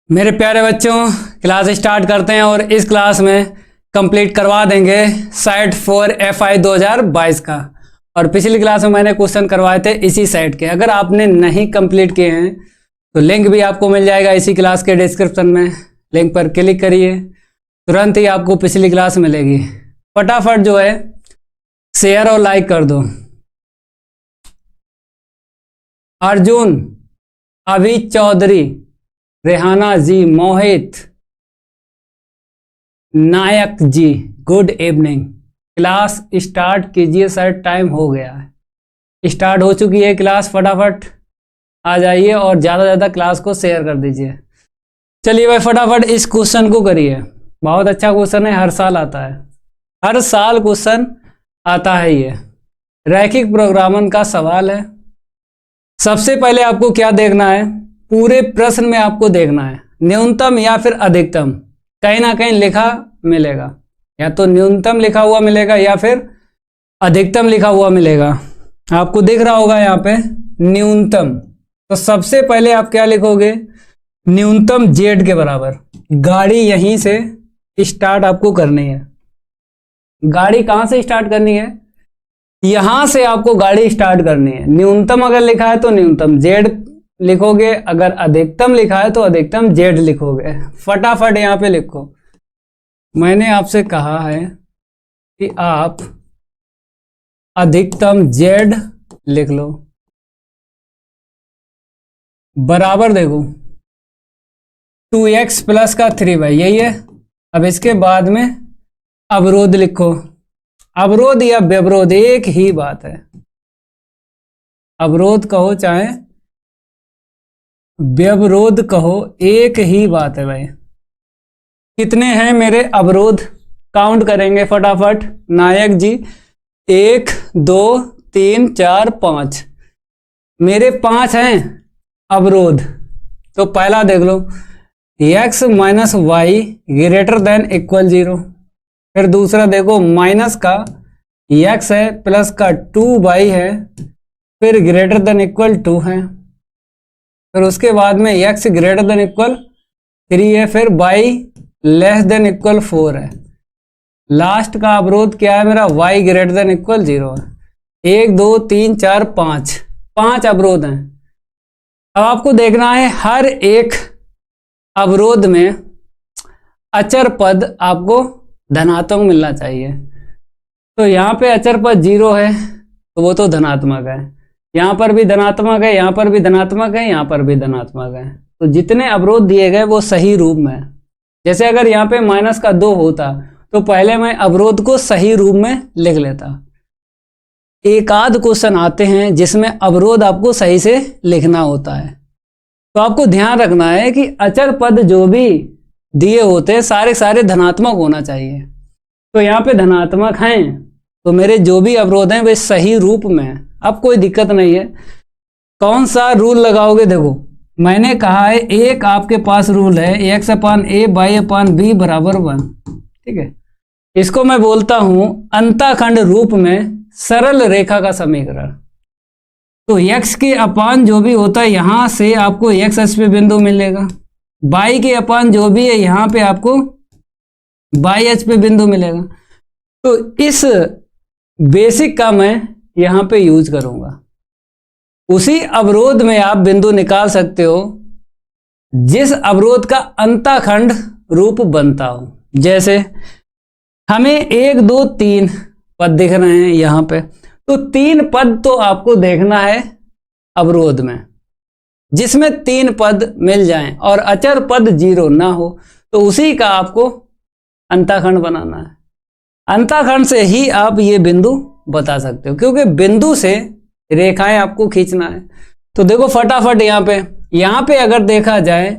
मेरे प्यारे बच्चों, क्लास स्टार्ट करते हैं और इस क्लास में कंप्लीट करवा देंगे सेट फॉर FI 2022 का। और पिछली क्लास में मैंने क्वेश्चन करवाए थे इसी सेट के। अगर आपने नहीं कंप्लीट किए हैं तो लिंक भी आपको मिल जाएगा इसी क्लास के डिस्क्रिप्शन में। लिंक पर क्लिक करिए, तुरंत ही आपको पिछली क्लास मिलेगी। फटाफट जो है शेयर और लाइक कर दो। अर्जुन, अभी चौधरी, रेहाना जी, मोहित, नायक जी, गुड इवनिंग। क्लास स्टार्ट कीजिए सर, टाइम हो गया है। स्टार्ट हो चुकी है क्लास, फटाफट आ जाइए और ज़्यादा से ज़्यादा क्लास को शेयर कर दीजिए। चलिए भाई फटाफट इस क्वेश्चन को करिए। बहुत अच्छा क्वेश्चन है, हर साल आता है, हर साल क्वेश्चन आता है। ये रैखिक प्रोग्रामन का सवाल है। सबसे पहले आपको क्या देखना है, पूरे प्रश्न में आपको देखना है न्यूनतम या फिर अधिकतम। कहीं ना कहीं लिखा मिलेगा, या तो न्यूनतम लिखा हुआ मिलेगा या फिर अधिकतम लिखा हुआ मिलेगा। आपको दिख रहा होगा यहाँ पे न्यूनतम। तो सबसे पहले आप क्या लिखोगे, न्यूनतम Z के बराबर। गाड़ी यहीं से स्टार्ट आपको करनी है। गाड़ी कहाँ से स्टार्ट करनी है, यहां से आपको गाड़ी स्टार्ट करनी है। न्यूनतम अगर लिखा है तो न्यूनतम Z लिखोगे, अगर अधिकतम लिखा है तो अधिकतम Z लिखोगे। फटाफट यहां पे लिखो। मैंने आपसे कहा है कि आप अधिकतम Z लिख लो, बराबर देखो 2x प्लस का 3y, यही है। अब इसके बाद में अवरोध लिखो। अवरोध या व्यवरोध एक ही बात है, अवरोध कहो चाहे व्यवरोध कहो, एक ही बात है भाई। कितने हैं मेरे अवरोध, काउंट करेंगे फटाफट। नायक जी 1 2 3 4 5, मेरे 5 हैं अवरोध। तो पहला देख लो, x minus y greater than equal 0। फिर दूसरा देखो, माइनस का x है प्लस का 2y है, फिर ग्रेटर देन इक्वल 2 है। फिर उसके बाद में x ग्रेटर देन इक्वल 3 है, फिर y लेस देन इक्वल 4 है। लास्ट का अवरोध क्या है मेरा, y ग्रेटर देन इक्वल 0 है। 1 2 3 4 5, 5 अवरोध हैं। अब आपको देखना है हर एक अवरोध में अचर पद आपको धनात्मक मिलना चाहिए। तो यहाँ पे अचर पद 0 है तो वो तो धनात्मक है, यहाँ पर भी धनात्मक है, यहाँ पर भी धनात्मक है, यहाँ पर भी धनात्मक है। तो जितने अवरोध दिए गए वो सही रूप में है। जैसे अगर यहाँ पे माइनस का 2 होता तो पहले मैं अवरोध को सही रूप में लिख लेता। एक आध क्वेश्चन आते हैं जिसमें अवरोध आपको सही से लिखना होता है। तो आपको ध्यान रखना है कि अचर पद जो भी दिए होते हैं सारे सारे धनात्मक होना चाहिए। तो यहाँ पे धनात्मक हैं तो मेरे जो भी अवरोध हैं वे सही रूप में हैं। अब कोई दिक्कत नहीं है। कौन सा रूल लगाओगे, देखो मैंने कहा है एक आपके पास रूल है x upon a by upon b बराबर 1, ठीक है। इसको मैं बोलता हूं अंताखंड रूप में सरल रेखा का समीकरण। तो x के अपान जो भी होता है यहां से आपको x अक्ष पे बिंदु मिलेगा, y के अपान जो भी है यहां पे आपको y अक्ष पे बिंदु मिलेगा। तो इस बेसिक का मैं यहां पे यूज करूंगा। उसी अवरोध में आप बिंदु निकाल सकते हो जिस अवरोध का अंताखंड रूप बनता हो। जैसे हमें 1 2 3 पद दिख रहे हैं यहां पे, तो 3 पद तो आपको देखना है अवरोध में जिसमें 3 पद मिल जाएं और अचर पद 0 ना हो, तो उसी का आपको अंताखंड बनाना है। अंताखंड से ही आप ये बिंदु बता सकते हो, क्योंकि बिंदु से रेखाएं आपको खींचना है। तो देखो फटाफट यहाँ पे अगर देखा जाए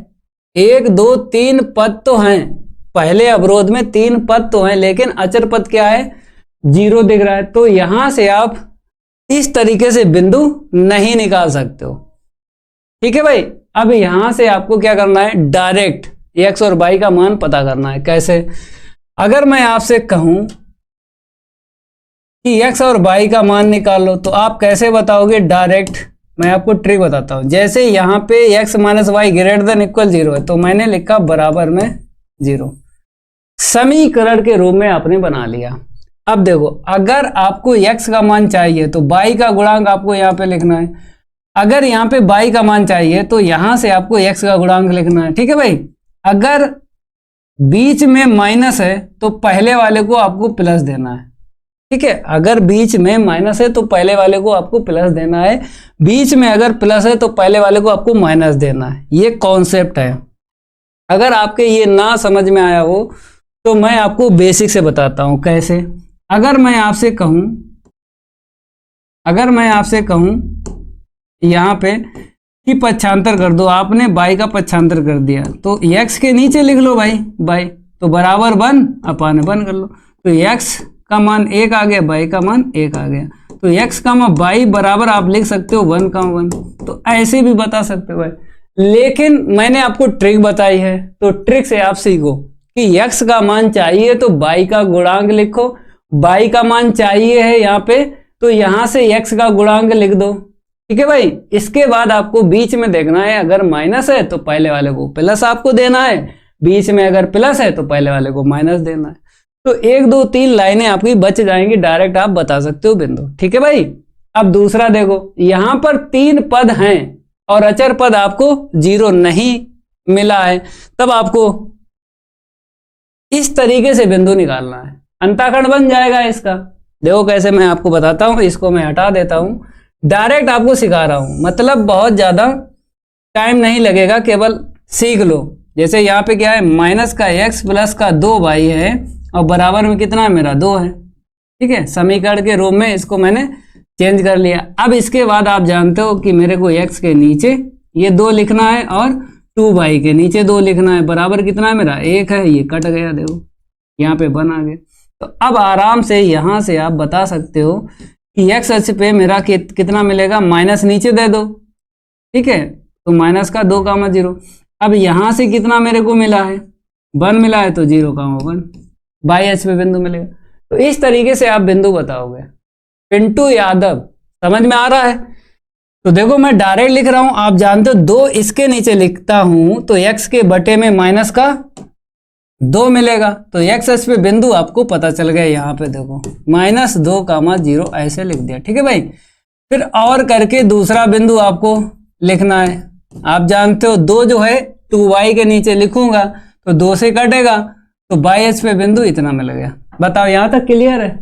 1 2 3 पद तो हैं, पहले अवरोध में 3 पद तो हैं, लेकिन अचर पद क्या है, 0 दिख रहा है। तो यहां से आप इस तरीके से बिंदु नहीं निकाल सकते हो, ठीक है भाई। अब यहां से आपको क्या करना है, डायरेक्ट x और y का मान पता करना है। कैसे, अगर मैं आपसे कहूं कि x और y का मान निकाल लो तो आप कैसे बताओगे, डायरेक्ट मैं आपको ट्रिक बताता हूँ। जैसे यहाँ पे x minus y greater than equal 0 है, तो मैंने लिखा बराबर में 0, समीकरण के रूप में आपने बना लिया। अब देखो, अगर आपको x का मान चाहिए तो y का गुणांक आपको यहाँ पे लिखना है। अगर यहाँ पे y का मान चाहिए तो यहाँ से आपको x का गुणांक लिखना है। ठीक है भाई, अगर बीच में माइनस है तो पहले वाले को आपको प्लस देना है। ठीक है, अगर बीच में माइनस है तो पहले वाले को आपको प्लस देना है, बीच में अगर प्लस है तो पहले वाले को आपको माइनस देना है। ये कॉन्सेप्ट है। अगर आपके ये ना समझ में आया हो तो मैं आपको बेसिक से बताता हूं कैसे। अगर मैं आपसे कहूं यहाँ पे कि पक्षांतर कर दो, आपने y का पक्षांतर कर दिया तो x के नीचे लिख लो भाई y, तो बराबर 1 अपान 1 कर लो, तो x का मान 1 आ गया, y का मान 1 आ गया, तो x का मान y बराबर आप लिख सकते हो 1 का 1, तो ऐसे भी बता सकते हो भाई। लेकिन मैंने आपको ट्रिक बताई है, तो ट्रिक से आप सीखो कि x का मान चाहिए तो y का गुणांक लिखो, y का मान चाहिए है यहाँ पे तो यहाँ से x का गुणांक लिख दो। ठीक है भाई, इसके बाद आपको बीच में देखना है, अगर माइनस है तो पहले वाले को प्लस आपको देना है, बीच में अगर प्लस है तो पहले वाले को माइनस देना है। तो 1 2 3 लाइनें आपकी बच जाएंगी, डायरेक्ट आप बता सकते हो बिंदु। ठीक है भाई, अब दूसरा देखो, यहां पर 3 पद हैं और अचर पद आपको 0 नहीं मिला है, तब आपको इस तरीके से बिंदु निकालना है, अंताखंड बन जाएगा इसका। देखो कैसे, मैं आपको बताता हूं, इसको मैं हटा देता हूं, डायरेक्ट आपको सिखा रहा हूं, मतलब बहुत ज्यादा टाइम नहीं लगेगा, केवल सीख लो। जैसे यहाँ पे क्या है, माइनस का x प्लस का 2y है और बराबर में कितना है मेरा 2 है। ठीक है, समीकरण के रूप में इसको मैंने चेंज कर लिया। अब इसके बाद आप जानते हो कि मेरे को x के नीचे ये 2 लिखना है और 2y के नीचे 2 लिखना है, बराबर कितना है मेरा 1 है, ये कट गया, देखो यहाँ पे 1 आ गया। तो अब आराम से यहाँ से आप बता सकते हो कि x अक्ष पे मेरा कितना मिलेगा, माइनस नीचे दे दो। ठीक है, तो माइनस का 2 कामा 0। अब यहां से कितना मेरे को मिला है, 1 मिला है, तो 0 कामा 1 बाई एच पे बिंदु मिलेगा। तो इस तरीके से आप बिंदु बताओगे। पिंटू यादव, समझ में आ रहा है? तो देखो मैं डायरेक्ट लिख रहा हूं, आप जानते हो 2 इसके नीचे लिखता हूं तो x के बटे में माइनस का 2 मिलेगा, तो x अक्ष पे बिंदु आपको पता चल गया। यहाँ पे देखो -2 कामा 0 ऐसे लिख दिया। ठीक है भाई, फिर और करके दूसरा बिंदु आपको लिखना है। आप जानते हो 2 जो है 2y के नीचे लिखूंगा तो 2 से कटेगा, तो बाई एच पे बिंदु इतना मिल गया। बताओ यहां तक क्लियर है?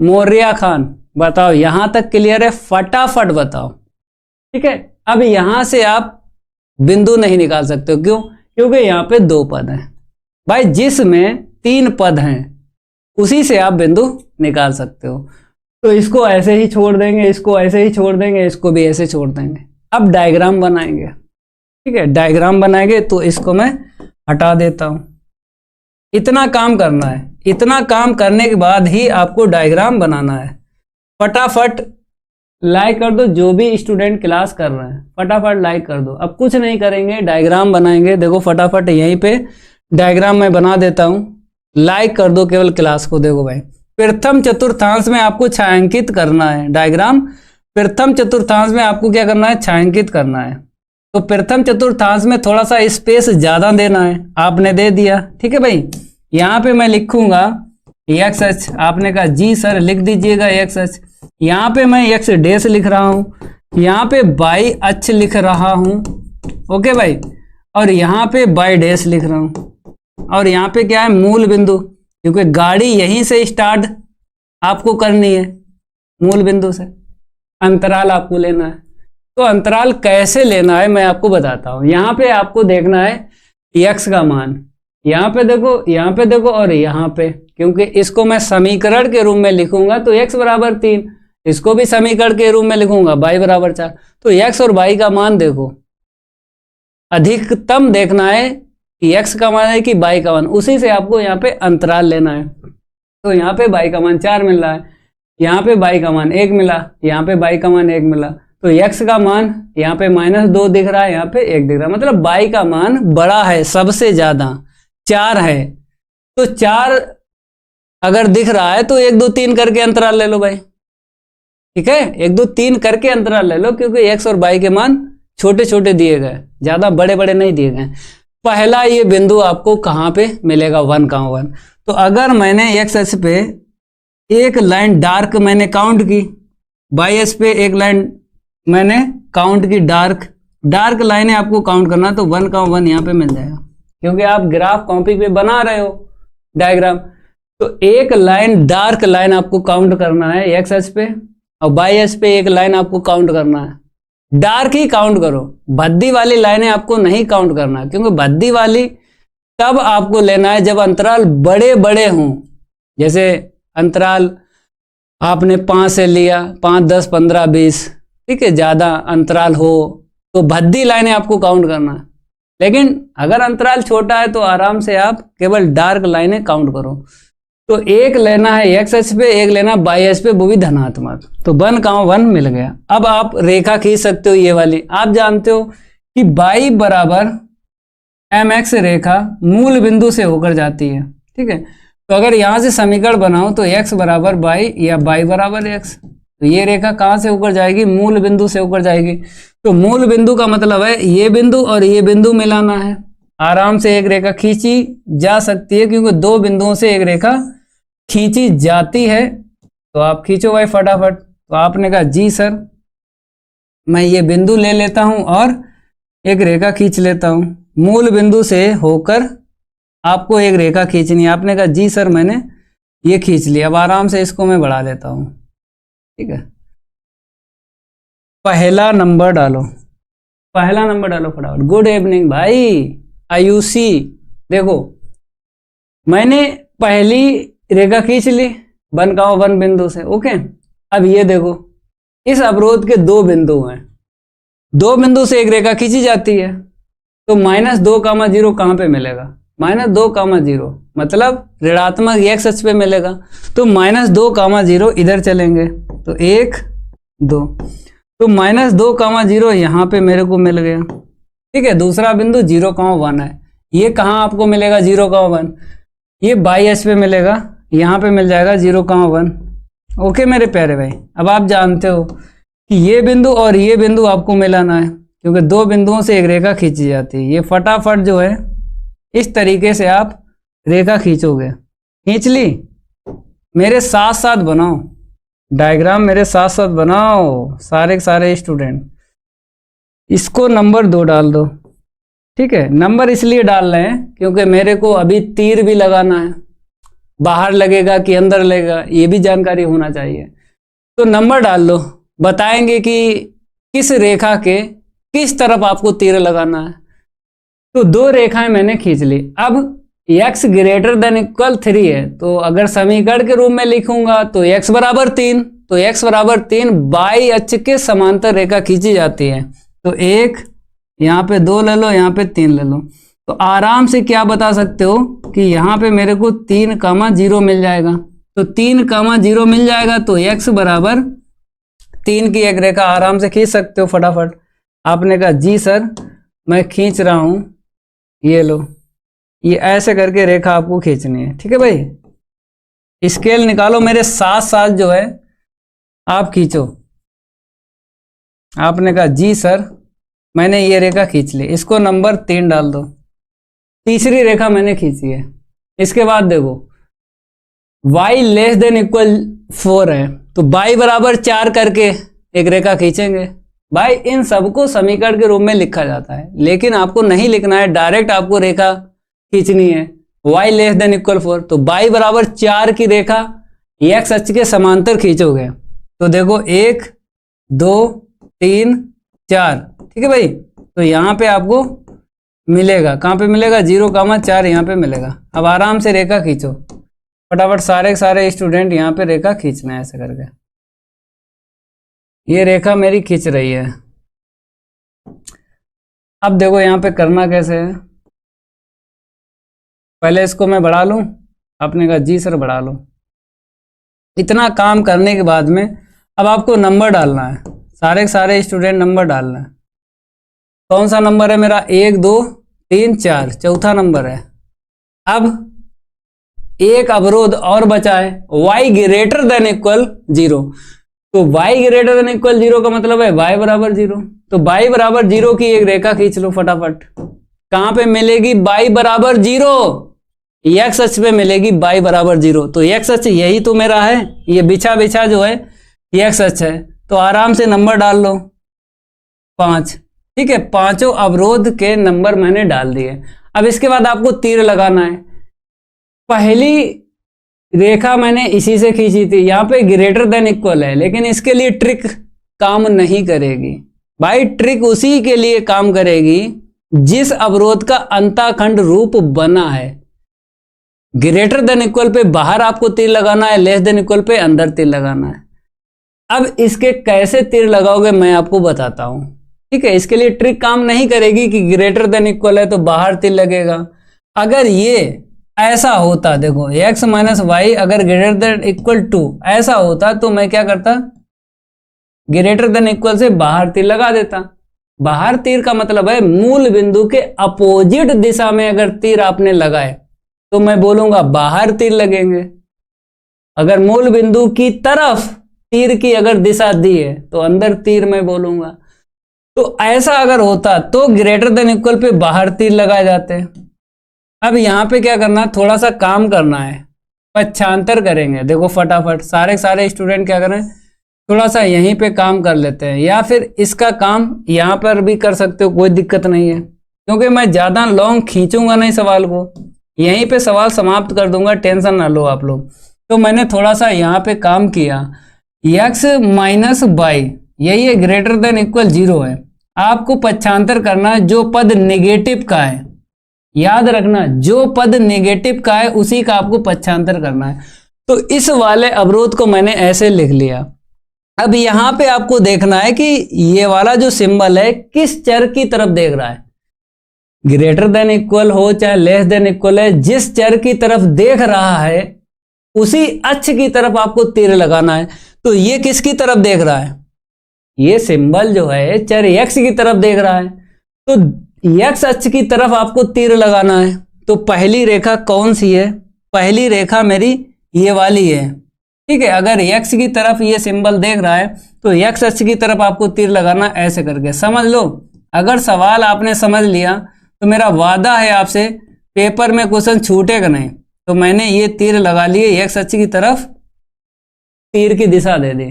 मोरिया खान बताओ यहां तक क्लियर है? फटाफट बताओ। ठीक है, अब यहां से आप बिंदु नहीं निकाल सकते हो, क्यों? क्योंकि यहाँ पे 2 पद हैं भाई, जिसमें 3 पद हैं उसी से आप बिंदु निकाल सकते हो। तो इसको ऐसे ही छोड़ देंगे, इसको ऐसे ही छोड़ देंगे, इसको भी ऐसे छोड़ देंगे। अब डायग्राम बनाएंगे। ठीक है, डायग्राम बनाएंगे तो इसको मैं हटा देता हूं। इतना काम करना है, इतना काम करने के बाद ही आपको डायग्राम बनाना है। फटाफट लाइक कर दो, जो भी स्टूडेंट क्लास कर रहे हैं फटाफट लाइक कर दो। अब कुछ नहीं करेंगे, डायग्राम बनाएंगे। देखो फटाफट यहीं पे डायग्राम मैं बना देता हूं, लाइक कर दो केवल क्लास को। देखो भाई, प्रथम चतुर्थांश में आपको छायांकित करना है डायग्राम। प्रथम चतुर्थांश में आपको क्या करना है, छायांकित करना है। तो प्रथम चतुर्थांश में थोड़ा सा स्पेस ज्यादा देना है, आपने दे दिया। ठीक है भाई, यहाँ पे मैं लिखूंगा एक्स अक्ष, आपने कहा जी सर लिख दीजिएगा एक्स अक्ष। यहाँ पे मैं एक्स डैश लिख रहा हूँ, यहाँ पे वाई अक्ष लिख रहा हूँ। ओके भाई, और यहाँ पे वाई डैश लिख रहा हूँ, और यहाँ पे क्या है, मूल बिंदु, क्योंकि गाड़ी यहीं से स्टार्ट आपको करनी है, मूल बिंदु से। अंतराल आपको लेना है, तो अंतराल कैसे लेना है मैं आपको बताता हूँ। यहाँ पे आपको देखना है एक्स का मान, यहाँ पे देखो, यहाँ पे देखो, और यहाँ पे, क्योंकि इसको मैं समीकरण के रूप में लिखूंगा तो x बराबर 3, इसको भी समीकरण के रूप में लिखूंगा y बराबर 4। तो x और y का मान देखो, अधिकतम देखना है कि x का मान है कि y का मान, उसी से आपको यहाँ पे अंतराल लेना है। तो यहाँ पे y का मान 4 मिल रहा है, यहाँ पे y का मान 1 मिला, यहाँ पे y का मान 1 मिला, तो x का मान यहाँ पे -2 दिख रहा है, यहाँ पे 1 दिख रहा है, मतलब y का मान बड़ा है, सबसे ज्यादा 4 है। तो 4 अगर दिख रहा है तो 1 2 3 करके अंतराल ले लो भाई। ठीक है, 1 2 3 करके अंतराल ले लो, क्योंकि x और y के मान छोटे छोटे दिए गए, ज्यादा बड़े बड़े नहीं दिए गए। पहला ये बिंदु आपको कहाँ पे मिलेगा, 1, 1। तो अगर मैंने x अक्ष पे एक लाइन डार्क मैंने काउंट की, y अक्ष पे एक लाइन मैंने काउंट की डार्क लाइनें आपको काउंट करना, तो 1, 1 यहाँ पे मिल जाएगा, क्योंकि आप ग्राफ कॉपी पे बना रहे हो डायग्राम। तो एक लाइन डार्क लाइन आपको काउंट करना है x अक्ष पे, और y अक्ष पे एक लाइन आपको काउंट करना है। डार्क ही काउंट करो, भद्दी वाली लाइनें आपको नहीं काउंट करना, क्योंकि भद्दी वाली तब आपको लेना है जब अंतराल बड़े बड़े हों। जैसे अंतराल आपने 5 से लिया, 5, 10, 15, 20, ठीक है, ज्यादा अंतराल हो तो भद्दी लाइनें आपको काउंट करना है। लेकिन अगर अंतराल छोटा है तो आराम से आप केवल डार्क लाइनें काउंट करो। तो एक लेना है x अक्ष पे, एक लेना y अक्ष पे, वो भी धनात्मक। तो 1, 1 मिल गया। अब आप रेखा खींच सकते हो ये वाली। आप जानते हो कि y बराबर mx रेखा मूल बिंदु से होकर जाती है, ठीक है। तो अगर यहां से समीकरण बनाओ तो x बराबर y या y बराबर x, तो ये रेखा कहां से होकर जाएगी, मूल बिंदु से होकर जाएगी। तो मूल बिंदु का मतलब है ये बिंदु और ये बिंदु मिलाना है। आराम से एक रेखा खींची जा सकती है, क्योंकि 2 बिंदुओं से एक रेखा खींची जाती है। तो आप खींचो भाई फटाफट। तो आपने कहा जी सर, मैं ये बिंदु ले लेता हूं और एक रेखा खींच लेता हूं। मूल बिंदु से होकर आपको एक रेखा खींचनी है। आपने कहा जी सर, मैंने ये खींच लिया। अब आराम से इसको मैं बढ़ा लेता हूं, ठीक है। पहला नंबर डालो फटाफट। गुड इवनिंग भाई आयुषी। देखो मैंने पहली रेखा खींच ली 1, 1 बिंदु से, ओके। अब ये देखो, इस अवरोध के 2 बिंदु हैं, 2 बिंदु से एक रेखा खींची जाती है। तो -2, 0 कहां पे मिलेगा, -2, 0 मतलब ऋणात्मक x अक्ष पे मिलेगा। तो -2, 0 इधर चलेंगे, तो 1, 2, तो -2, 0 यहाँ पे मेरे को मिल गया, ठीक है। दूसरा बिंदु 0, 1 है। ये कहाँ आपको मिलेगा 0, 1, ये y अक्ष पे मिलेगा, यहाँ पे मिल जाएगा 0, 1। ओके मेरे प्यारे भाई। अब आप जानते हो कि ये बिंदु और ये बिंदु आपको मिलाना है, क्योंकि 2 बिंदुओं से एक रेखा खींची जाती है। ये फटाफट जो है इस तरीके से आप रेखा खींचोगे। खींच ली, मेरे साथ साथ बनाओ डायग्राम, मेरे साथ साथ बनाओ सारे के सारे स्टूडेंट। इसको नंबर 2 डाल दो, ठीक है। नंबर इसलिए डाल रहे हैं क्योंकि मेरे को अभी तीर भी लगाना है, बाहर लगेगा कि अंदर लगेगा ये भी जानकारी होना चाहिए। तो नंबर डाल लो, बताएंगे कि किस रेखा के किस तरफ आपको तीर लगाना है। तो 2 रेखाएं मैंने खींच ली। अब x > 3 है, तो अगर समीकरण के रूप में लिखूंगा तो x बराबर 3, तो x बराबर 3 y अक्ष के समांतर रेखा खींची जाती है। तो 1 यहाँ पे 2 ले लो, यहाँ पे 3 ले लो। तो आराम से क्या बता सकते हो कि यहाँ पे मेरे को 3, 0 मिल जाएगा। तो 3, 0 मिल जाएगा, तो x बराबर 3 की एक रेखा आराम से खींच सकते हो फटाफट। आपने कहा जी सर मैं खींच रहा हूं, ये लो, ये ऐसे करके रेखा आपको खींचनी है, ठीक है भाई। स्केल निकालो, मेरे साथ साथ जो है आप खींचो। आपने कहा जी सर मैंने ये रेखा खींच ली, इसको नंबर 3 डाल दो। तीसरी रेखा मैंने खींची है। इसके बाद देखो y < 4 है, तो y बराबर 4 करके एक रेखा खींचेंगे। भाई इन सबको समीकरण के रूप में लिखा जाता है, लेकिन आपको नहीं लिखना है, डायरेक्ट आपको रेखा खींचनी है। y < 4, तो y बराबर 4 की रेखा x अक्ष के समांतर खींचोगे। तो देखो 1, 2, 3, 4, ठीक है भाई। तो यहाँ पे आपको मिलेगा, कहाँ पे मिलेगा 0, 4 यहाँ पे मिलेगा। अब आराम से रेखा खींचो फटाफट, सारे के सारे स्टूडेंट यहाँ पे रेखा खींचना है ऐसे करके। ये रेखा मेरी खींच रही है। अब देखो यहाँ पे करना कैसे है। पहले इसको मैं बढ़ा लूं, आपने कहा जी सर बढ़ा लो। इतना काम करने के बाद में अब आपको नंबर डालना है, सारे के सारे स्टूडेंट नंबर डालना है। कौन सा नंबर है मेरा, 1, 2, 3, 4, चौथा नंबर है। अब एक अवरोध और बचा है y > 0, तो y ग्रेटर देन इक्वल 0 का मतलब है y बराबर 0। तो y बराबर 0 की एक रेखा खींच लो फटाफट। कहां पे मिलेगी? y बराबर 0, x अक्ष पे मिलेगी y बराबर 0। तो x अक्ष यही तो मेरा है, ये बिछा बिछा जो है x अक्ष है। तो आराम से नंबर डाल लो 5। ठीक है, पांचों अवरोध के नंबर मैंने डाल दिए। अब इसके बाद आपको तीर लगाना है। पहली रेखा मैंने इसी से खींची थी, यहां पे ग्रेटर देन इक्वल है, लेकिन इसके लिए ट्रिक काम नहीं करेगी भाई। ट्रिक उसी के लिए काम करेगी जिस अवरोध का अंताखंड रूप बना है। ग्रेटर देन इक्वल पे बाहर आपको तीर लगाना है, लेस देन इक्वल पे अंदर तीर लगाना है। अब इसके कैसे तीर लगाओगे मैं आपको बताता हूं। ठीक है, इसके लिए ट्रिक काम नहीं करेगी कि ग्रेटर देन इक्वल है तो बाहर तीर लगेगा। अगर ये ऐसा होता, देखो x माइनस वाई अगर ग्रेटर देन इक्वल टू ऐसा होता तो मैं क्या करता? ग्रेटर देन इक्वल से बाहर तीर लगा देता। बाहर तीर का मतलब है मूल बिंदु के अपोजिट दिशा में अगर तीर आपने लगाए तो मैं बोलूंगा बाहर तीर लगेंगे। अगर मूल बिंदु की तरफ तीर की अगर दिशा दी है तो अंदर तीर मैं बोलूंगा। तो ऐसा अगर होता तो ग्रेटर देन इक्वल पे बाहर तीर लगाए जाते। अब यहां पे क्या करना, थोड़ा सा काम करना है, पक्षांतर करेंगे। देखो फटाफट सारे स्टूडेंट क्या करें, थोड़ा सा यहीं पे काम कर लेते हैं, या फिर इसका काम यहां पर भी कर सकते हो, कोई दिक्कत नहीं है। क्योंकि मैं ज्यादा लॉन्ग खींचूंगा नहीं सवाल को, यहीं पे सवाल समाप्त कर दूंगा, टेंशन ना लो आप लोग। तो मैंने थोड़ा सा यहाँ पे काम किया, x माइनस वाई यही है ग्रेटर देन इक्वल 0 है। आपको पक्षांतर करना है, जो पद नेगेटिव का है, याद रखना जो पद नेगेटिव का है उसी का आपको पक्षांतर करना है। तो इस वाले अवरोध को मैंने ऐसे लिख लिया। अब यहां पे आपको देखना है कि ये वाला जो सिंबल है किस चर की तरफ देख रहा है। ग्रेटर देन इक्वल हो चाहे लेस देन इक्वल है, जिस चर की तरफ देख रहा है उसी अक्ष की तरफ आपको तीर लगाना है। तो ये किसकी तरफ देख रहा है? ये सिंबल जो है चर x की तरफ देख रहा है, तो x अक्ष की तरफ आपको तीर लगाना है। तो पहली रेखा कौन सी है? पहली रेखा मेरी ये वाली है। ठीक है, अगर x की तरफ ये सिंबल देख रहा है तो x अक्ष की तरफ आपको तीर लगाना, ऐसे करके समझ लो। अगर सवाल आपने समझ लिया तो मेरा वादा है आपसे, पेपर में क्वेश्चन छूटेगा नहीं। तो मैंने ये तीर लगा लिए, x अक्ष की तरफ तीर की दिशा दे दी।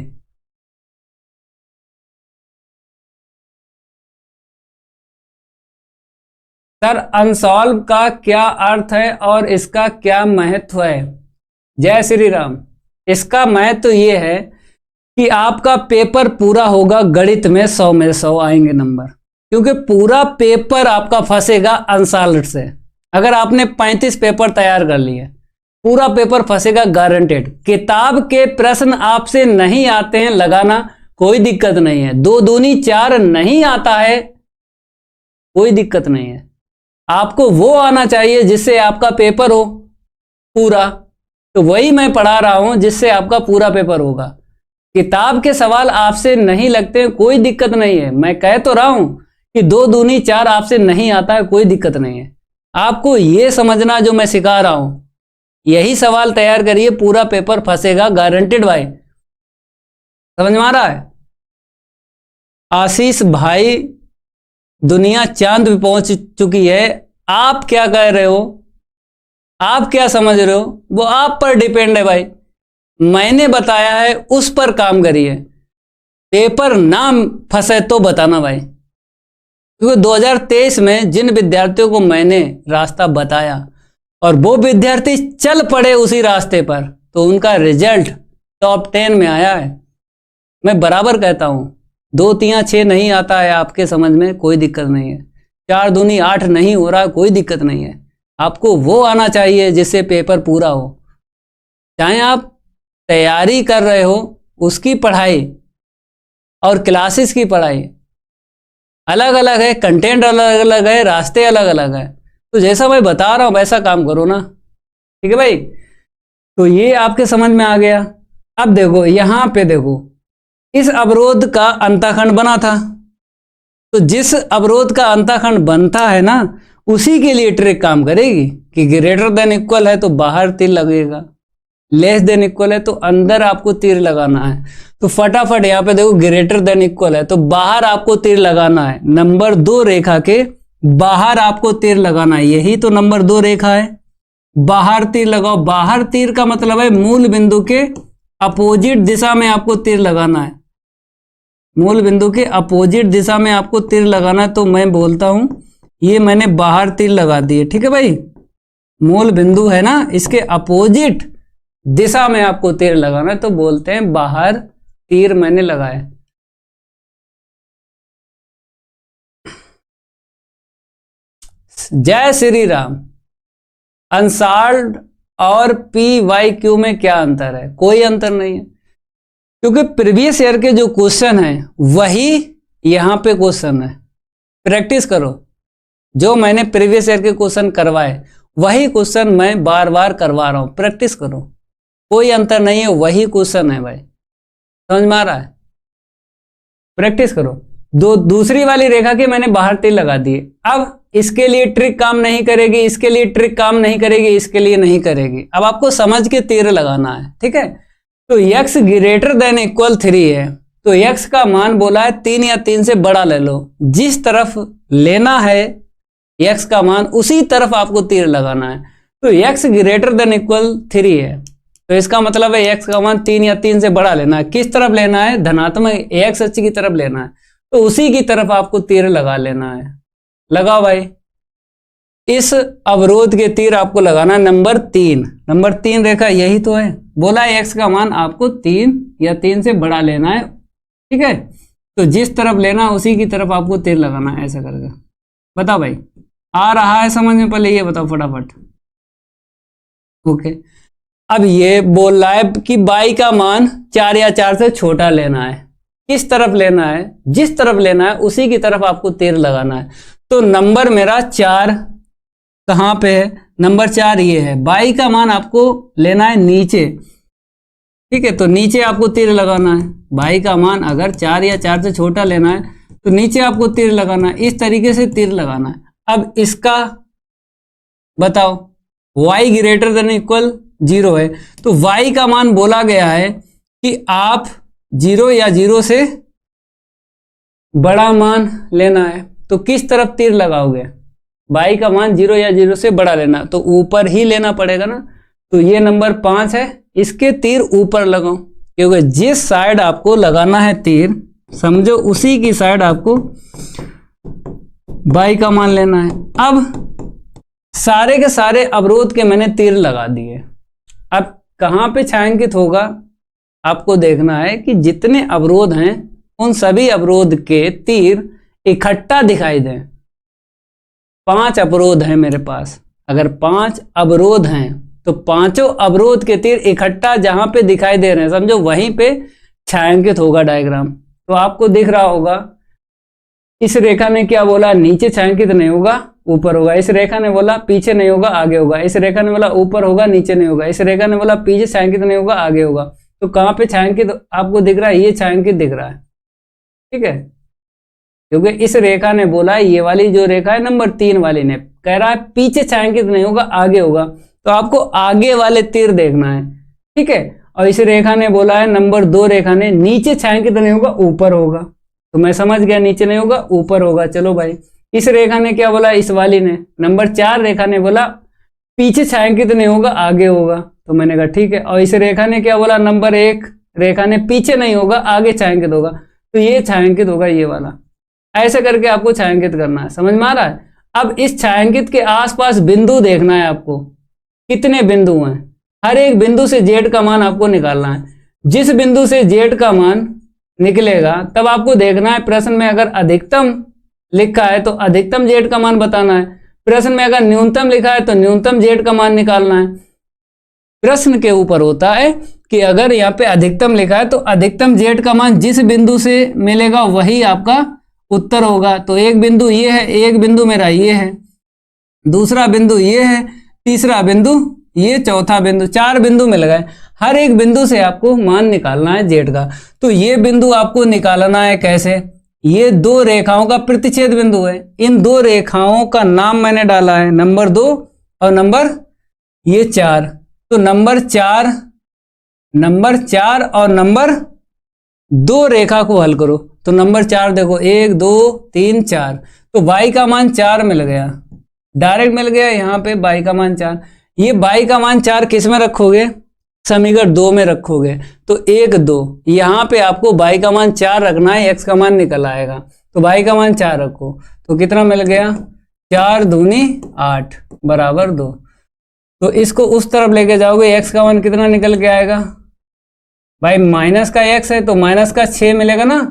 सर अनसॉल्व का क्या अर्थ है और इसका क्या महत्व है? जय श्री राम। इसका महत्व ये है कि आपका पेपर पूरा होगा गणित में 100 में 100 आएंगे नंबर, क्योंकि पूरा पेपर आपका फंसेगा अनसॉल्व्ड से। अगर आपने 35 पेपर तैयार कर लिए, पूरा पेपर फंसेगा गारंटेड। किताब के प्रश्न आपसे नहीं आते हैं लगाना, कोई दिक्कत नहीं है। 2 दूनी 4 नहीं आता है, कोई दिक्कत नहीं है। आपको वो आना चाहिए जिससे आपका पेपर हो पूरा। तो वही मैं पढ़ा रहा हूं जिससे आपका पूरा पेपर होगा। किताब के सवाल आपसे नहीं लगते हैं, कोई दिक्कत नहीं है। मैं कह तो रहा हूं कि 2 दूनी 4 आपसे नहीं आता है, कोई दिक्कत नहीं है। आपको ये समझना जो मैं सिखा रहा हूं, यही सवाल तैयार करिए, पूरा पेपर फंसेगा गारंटेड भाई। समझ में आ रहा है? आशीष भाई, दुनिया चांद पे पहुंच चुकी है, आप क्या कह रहे हो, आप क्या समझ रहे हो, वो आप पर डिपेंड है भाई। मैंने बताया है उस पर काम करिए। पेपर ना फंसे तो बताना भाई, क्योंकि 2023 में जिन विद्यार्थियों को मैंने रास्ता बताया और वो विद्यार्थी चल पड़े उसी रास्ते पर, तो उनका रिजल्ट टॉप 10 में आया है। मैं बराबर कहता हूं, 2 3 6 नहीं आता है आपके समझ में, कोई दिक्कत नहीं है। 4 दूनी 8 नहीं हो रहा, कोई दिक्कत नहीं है। आपको वो आना चाहिए जिससे पेपर पूरा हो। चाहे आप तैयारी कर रहे हो, उसकी पढ़ाई और क्लासेस की पढ़ाई अलग अलग है, कंटेंट अलग अलग है, रास्ते अलग अलग है। तो जैसा मैं बता रहा हूं वैसा काम करो ना, ठीक है भाई। तो ये आपके समझ में आ गया। अब देखो यहां पे देखो, इस अवरोध का अंतःखंड बना था, तो जिस अवरोध का अंतःखंड बनता है ना, उसी के लिए ट्रिक काम करेगी कि ग्रेटर देन इक्वल है तो बाहर तीर लगेगा, लेस देन इक्वल है तो अंदर आपको तीर लगाना है। तो फटाफट यहाँ पे देखो ग्रेटर देन इक्वल है तो बाहर आपको तीर लगाना है। नंबर 2 रेखा के बाहर आपको तीर लगाना है, यही तो नंबर 2 रेखा है। बाहर तीर लगाओ। बाहर तीर का मतलब है मूल बिंदु के अपोजिट दिशा में आपको तीर लगाना है। मूल बिंदु के अपोजिट दिशा में आपको तीर लगाना है। तो मैं बोलता हूं ये मैंने बाहर तीर लगा दिए, ठीक है भाई। मूल बिंदु है ना, इसके अपोजिट दिशा में आपको तीर लगाना है तो बोलते हैं बाहर तीर मैंने लगाया। जय श्री राम। अनसॉल्व्ड और PYQ में क्या अंतर है? कोई अंतर नहीं है, क्योंकि प्रीवियस ईयर के जो क्वेश्चन है वही यहां पे क्वेश्चन है। प्रैक्टिस करो। जो मैंने प्रीवियस ईयर के क्वेश्चन करवाए वही क्वेश्चन मैं बार बार करवा रहा हूं। प्रैक्टिस करो, कोई अंतर नहीं है, वही क्वेश्चन है भाई। समझ में आ रहा है? प्रैक्टिस करो। दूसरी वाली रेखा के मैंने बाहर तीर लगा दिए। अब इसके लिए ट्रिक काम नहीं करेगी, इसके लिए ट्रिक काम नहीं करेगी, इसके लिए नहीं करेगी। अब आपको समझ के तीर लगाना है, ठीक है। तो x ग्रेटर देन इक्वल 3 है तो x का मान बोला है 3 या 3 से बड़ा ले लो। जिस तरफ लेना है x का मान उसी तरफ आपको तीर लगाना है। तो x ग्रेटर देन इक्वल 3 है तो इसका मतलब है x का मान 3 या 3 से बड़ा लेना है। किस तरफ लेना है? धनात्मक x अक्ष की तरफ लेना है तो उसी की तरफ आपको तीर लगा लेना है। लगाओ भाई। इस अवरोध के तीर आपको लगाना है नंबर 3। नंबर 3 रेखा यही तो है। बोला है x का मान आपको 3 या 3 से बड़ा लेना है, ठीक है। तो जिस तरफ लेना उसी की तरफ आपको तीर लगाना है, ऐसा करके। बताओ भाई, आ रहा है समझ में? पहले ये बताओ फटाफट। ओके, अब ये बोल रहा है कि y का मान 4 या 4 से छोटा लेना है। किस तरफ लेना है? जिस तरफ लेना है उसी की तरफ आपको तीर लगाना है। तो नंबर मेरा 4 कहां पे है? नंबर 4 ये है। y का मान आपको लेना है नीचे, ठीक है। तो नीचे आपको तीर लगाना है। y का मान अगर 4 या 4 से छोटा लेना है तो नीचे आपको तीर लगाना है। इस तरीके से तीर लगाना है। अब इसका बताओ, y ग्रेटर देन इक्वल 0 है तो y का मान बोला गया है कि आप 0 या 0 से बड़ा मान लेना है। तो किस तरफ तीर लगाओगे? y का मान 0 या 0 से बड़ा लेना तो ऊपर ही लेना पड़ेगा ना। तो ये नंबर 5 है, इसके तीर ऊपर लगाओ, क्योंकि जिस साइड आपको लगाना है तीर समझो उसी की साइड आपको y का मान लेना है। अब सारे के सारे अवरोध के मैंने तीर लगा दिए। अब कहां पे छायांकित होगा आपको देखना है कि जितने अवरोध हैं उन सभी अवरोध के तीर इकट्ठा दिखाई दें। 5 अवरोध हैं मेरे पास। अगर 5 अवरोध हैं तो पांचों अवरोध के तीर इकट्ठा जहां पे दिखाई दे रहे हैं समझो वहीं पे छायांकित होगा डायग्राम। तो आपको दिख रहा होगा इस रेखा ने क्या बोला? नीचे छायांकित नहीं होगा, ऊपर होगा। इस रेखा ने बोला पीछे नहीं होगा, आगे होगा। इस रेखा ने बोला ऊपर होगा, नीचे नहीं होगा। इस रेखा ने बोला पीछे छायांकित नहीं होगा, आगे होगा। तो कहां पे छायांकित आपको दिख रहा है? ये छायांकित दिख रहा है, ठीक है। क्योंकि इस रेखा ने बोला, ये वाली जो रेखा है नंबर 3 वाली ने कह रहा है पीछे छायांकित नहीं होगा, आगे होगा। तो आपको आगे वाले तीर देखना है, ठीक है। और इस रेखा ने बोला है नंबर 2 रेखा ने नीचे छायांकित नहीं होगा, ऊपर होगा। तो मैं समझ गया नीचे नहीं होगा, ऊपर होगा। चलो भाई, इस रेखा ने क्या बोला? इस वाली ने नंबर 4 रेखा ने बोला पीछे छायांकित नहीं होगा, आगे होगा। तो मैंने कहा ठीक है। और इस रेखा ने क्या बोला? नंबर 1 रेखा ने पीछे नहीं होगा, आगे छायांकित होगा। तो ये छायांकित होगा, ये वाला। ऐसे करके आपको छायांकित करना है। समझ में आ रहा है? अब इस छायांकित के आसपास बिंदु देखना है आपको, कितने बिंदु हैं। हर एक बिंदु से जेड का मान आपको निकालना है। जिस बिंदु से जेड का मान निकलेगा तब आपको देखना है, प्रश्न में अगर अधिकतम लिखा है तो अधिकतम जेड का मान बताना है। प्रश्न में अगर न्यूनतम लिखा है तो न्यूनतम जेड का मान निकालना है। प्रश्न के ऊपर होता है कि अगर यहाँ पे अधिकतम लिखा है तो अधिकतम जेड का मान जिस बिंदु से मिलेगा वही आपका उत्तर होगा। तो एक बिंदु ये है, एक बिंदु मेरा ये है, दूसरा बिंदु ये है, तीसरा बिंदु ये, चौथा बिंदु। 4 बिंदु मिल गए। हर एक बिंदु से आपको मान निकालना है जेड का। तो ये बिंदु आपको निकालना है कैसे? ये 2 रेखाओं का प्रतिच्छेद बिंदु है। इन 2 रेखाओं का नाम मैंने डाला है नंबर 2 और नंबर ये 4। तो नंबर 4 नंबर 4 और नंबर 2 रेखा को हल करो। तो नंबर 4 देखो 1 2 3 4, तो y का मान 4 मिल गया, डायरेक्ट मिल गया यहाँ पे y का मान 4। ये y का मान 4 किस में रखोगे, समीकरण 2 में रखोगे। तो 1 2, यहाँ पे आपको y का मान 4 रखना है, x का मान निकल आएगा। तो y का मान 4 रखो, तो कितना मिल गया, 4 दूनी 8 बराबर 2। तो इसको उस तरफ लेके जाओगे, x का मान कितना निकल के आएगा, भाई माइनस का x है तो माइनस का 6 मिलेगा ना,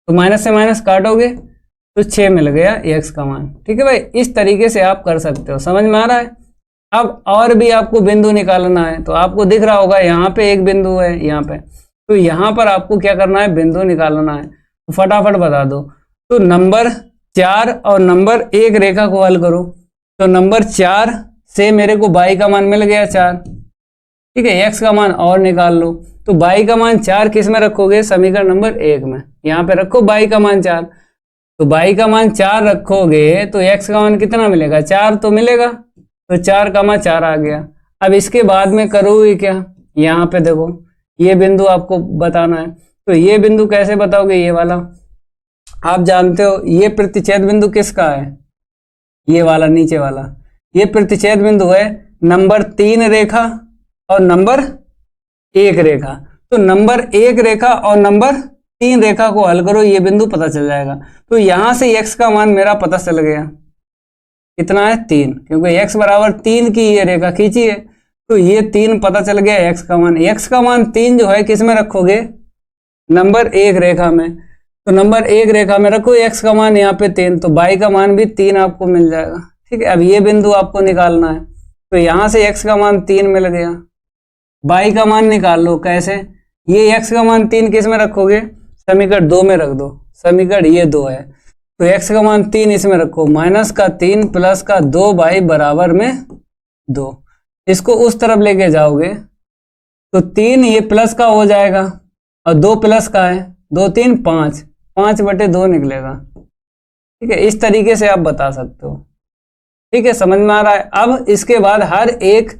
तो माइनस से माइनस काटोगे तो 6 मिल गया x का मान। ठीक है भाई, इस तरीके से आप कर सकते हो, समझ में आ रहा है। अब और भी आपको बिंदु निकालना है, तो आपको दिख रहा होगा यहाँ पे एक बिंदु है यहाँ पे, तो यहाँ पर आपको क्या करना है, बिंदु निकालना है। तो फटाफट बता दो। तो नंबर 4 और नंबर 1 रेखा को हल करो। तो नंबर 4 से मेरे को y का मान मिल गया 4, ठीक है, x का मान और निकाल लो। तो y का मान 4 किस में रखोगे, समीकरण नंबर 1 में, यहाँ पे रखो y का मान 4। तो y का मान 4 रखोगे तो x का मान कितना मिलेगा, 4 तो मिलेगा, तो 4 का मान 4 आ गया। अब इसके बाद में करोगे क्या, यहाँ पे देखो ये बिंदु आपको बताना है। तो ये बिंदु कैसे बताओगे, ये वाला आप जानते हो, ये प्रतिच्छेद बिंदु किसका है, ये वाला नीचे वाला, ये प्रतिच्छेद बिंदु है नंबर 3 रेखा और नंबर 1 रेखा। तो नंबर 1 रेखा और नंबर 3 रेखा को हल करो, ये बिंदु पता चल जाएगा। तो यहां से x का मान मेरा पता चल गया, कितना है 3, क्योंकि x बराबर 3 की ये रेखा खींची है, तो ये 3 पता चल गया x का मान। x का मान 3 जो है किस में रखोगे, नंबर 1 रेखा में। तो नंबर 1 रेखा में रखो x का मान यहाँ पे 3, तो y का मान भी 3 आपको मिल जाएगा। ठीक है, अब ये बिंदु आपको निकालना है। तो यहां से x का मान 3 मिल गया, y का मान निकाल लो। कैसे, ये x का मान 3 किस में रखोगे, समीकरण 2 में रख दो, समीकरण ये 2 है। तो x का मान 3 इसमें रखो, माइनस का 3 प्लस का 2 y बराबर में 2। इसको उस तरफ लेके जाओगे तो 3 ये प्लस का हो जाएगा और 2 प्लस का है, 2 3 5, 5/2 निकलेगा। ठीक है, इस तरीके से आप बता सकते हो। ठीक है, समझ में आ रहा है। अब इसके बाद हर एक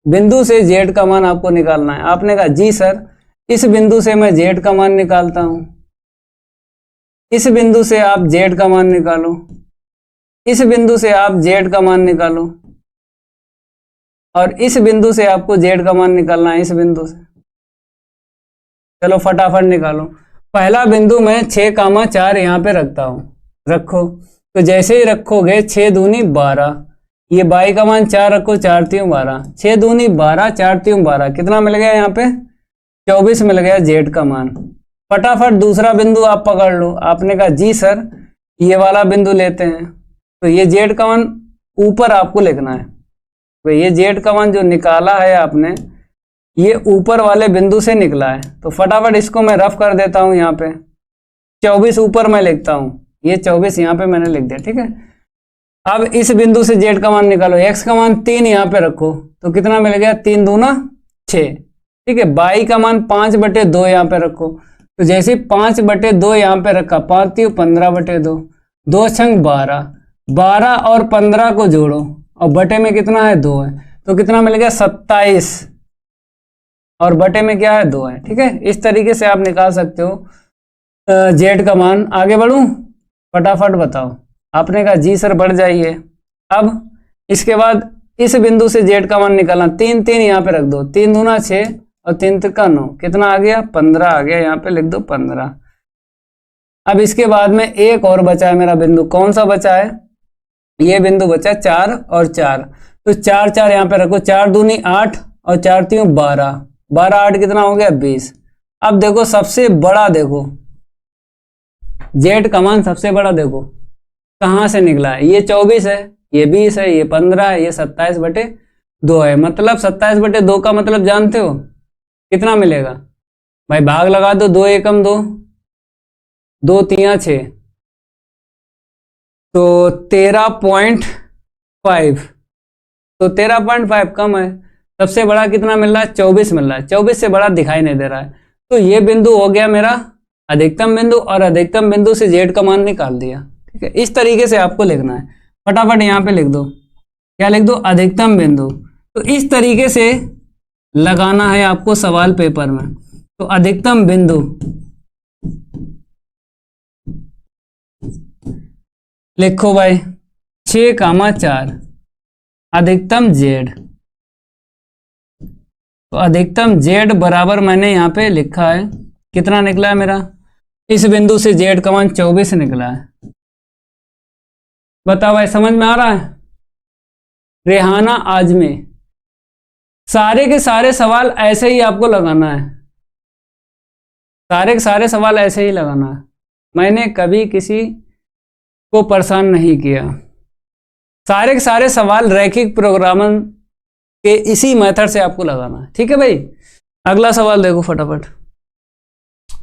बिंदु से z का मान आपको निकालना है। आपने कहा जी सर, इस बिंदु से मैं z का मान निकालता हूं, इस बिंदु से आप z का मान निकालो, इस बिंदु से आप z का मान निकालो, और इस बिंदु से आपको z का मान निकालना है, इस बिंदु से। चलो फटाफट निकालो। पहला बिंदु मैं 6,4 यहाँ पे रखता हूं, रखो। तो जैसे ही रखोगे 6 दूनी 12, ये y का मान 4 रखो, 4 3 12, 6 दूनी 12, 4 3 12, कितना मिल गया यहाँ पे 24 मिल गया z का मान। फटाफट दूसरा बिंदु आप पकड़ लो। आपने कहा जी सर, ये वाला बिंदु लेते हैं, तो ये z का मान ऊपर आपको लिखना है। तो ये z का मान जो निकाला है आपने, ये ऊपर वाले बिंदु से निकला है। तो फटाफट इसको मैं रफ कर देता हूं, यहाँ पे 24 ऊपर मैं लिखता हूं, ये 24 यहाँ पे मैंने लिख दिया। ठीक है, अब इस बिंदु से z का मान निकालो, x का मान 3 यहाँ पे रखो, तो कितना मिल गया 3 दूना 6। ठीक है, y का मान 5/2 यहाँ पे रखो। तो जैसे 5/2 यहाँ पे रखा, 5 3 15/2, 2 छंग 12, 12 और 15 को जोड़ो और बटे में कितना है 2 है, तो कितना मिल गया 27, और बटे में क्या है 2 है। ठीक है, इस तरीके से आप निकाल सकते हो z का मान। आगे बढ़ूं, फटाफट बताओ। आपने कहा जी सर बढ़ जाइए। अब इसके बाद इस बिंदु से z का मान निकालना, 3 3 यहाँ पे रख दो, 3 दूना 6 और 3 3 9, कितना आ गया 15 आ गया, यहाँ पे लिख दो 15। अब इसके बाद में एक और बचा है मेरा बिंदु, कौन सा बचा है, ये बिंदु बचा 4 और 4। तो 4 4 यहाँ पे रखो, 4 दूनी 8 और 4 3 12, 12 8 कितना हो गया 20। अब देखो सबसे बड़ा, देखो z का मान सबसे बड़ा देखो कहां से निकला है, ये 24 है, ये 20 है, ये 15 है, ये 27/2 है। मतलब 27/2 का मतलब जानते हो कितना मिलेगा भाई, भाग लगा दो, 2 एकम 2, 2 3 6, तो 13.5। तो 13.5 कम है, सबसे बड़ा कितना मिल रहा है 24 मिल रहा है, 24 से बड़ा दिखाई नहीं दे रहा है। तो ये बिंदु हो गया मेरा अधिकतम बिंदु, और अधिकतम बिंदु से z का मान निकाल दिया। ठीक है, इस तरीके से आपको लिखना है। फटाफट यहाँ पे लिख दो, क्या लिख दो, अधिकतम बिंदु। तो इस तरीके से लगाना है आपको सवाल पेपर में। तो अधिकतम बिंदु लिखो भाई 6,4 अधिकतम जेड। तो अधिकतम जेड बराबर मैंने यहाँ पे लिखा है, कितना निकला है मेरा, इस बिंदु से जेड का मान 24 निकला है। बताओ भाई समझ में आ रहा है। रेहाना आजमी, सारे के सारे सवाल ऐसे ही आपको लगाना है, सारे के सारे सवाल ऐसे ही लगाना है। मैंने कभी किसी को परेशान नहीं किया। सारे के सारे सवाल रैखिक प्रोग्रामन के इसी मेथड से आपको लगाना है, ठीक है भाई। अगला सवाल देखो फटाफट।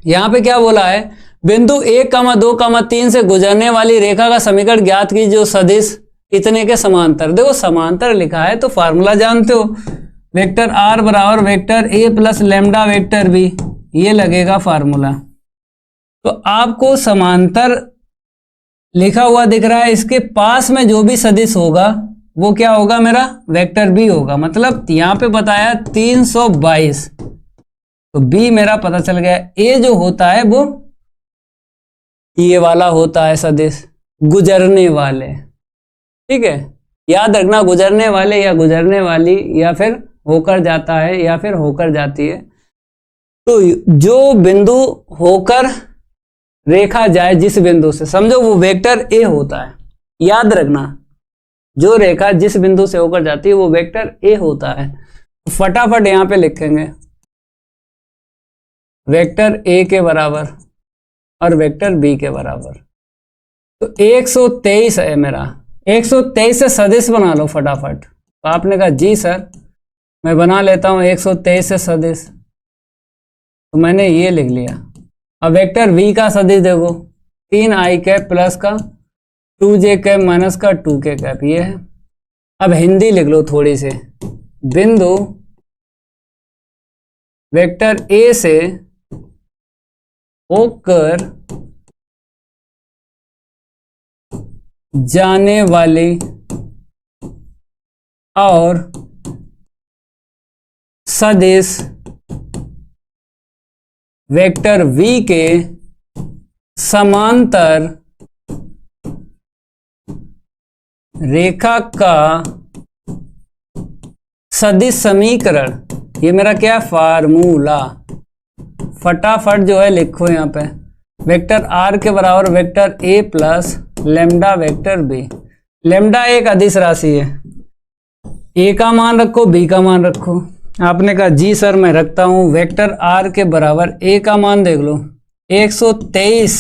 यहां पे क्या बोला है, बिंदु 1, 2, 3 से गुजरने वाली रेखा का समीकरण ज्ञात कीजिए जो सदिश इतने के समांतर। देखो समांतर लिखा है तो फार्मूला जानते हो, वेक्टर आर बराबर vector a plus lambda vector b, ये लगेगा फार्मूला। तो आपको समांतर लिखा हुआ दिख रहा है, इसके पास में जो भी सदिश होगा वो क्या होगा, मेरा वेक्टर बी होगा। मतलब यहां पे बताया 322, तो बी मेरा पता चल गया। ए जो होता है वो ये वाला होता है सदिश, गुजरने वाले, ठीक है। याद रखना गुजरने वाले या गुजरने वाली या फिर होकर जाता है या फिर होकर जाती है। तो जो बिंदु होकर रेखा जाए जिस बिंदु से, समझो वो वेक्टर ए होता है। याद रखना जो रेखा जिस बिंदु से होकर जाती है वो वेक्टर ए होता है। तो फटाफट यहां पे लिखेंगे वेक्टर ए के बराबर और वेक्टर बी के बराबर। तो 123 है मेरा, 123 से सदिश बना लो फटाफट। तो आपने कहा जी सर मैं बना लेता हूं 123 से सदिश, तो मैंने ये लिख लिया। अब वेक्टर v का सदिश देखो 3i कैप प्लस का 2j कैप माइनस का 2k कैप, ये है। अब हिंदी लिख लो थोड़ी सी, बिंदु वेक्टर a से होकर जाने वाली और सदिश वेक्टर v के समांतर रेखा का सदिश समीकरण, ये मेरा क्या फार्मूला। फटाफट जो है लिखो यहां पे, वेक्टर r के बराबर vector a plus lambda vector b। Lambda एक अदिश राशि है, a का मान रखो b का मान रखो। आपने कहा जी सर मैं रखता हूं। वेक्टर r के बराबर a का मान देख लो 123,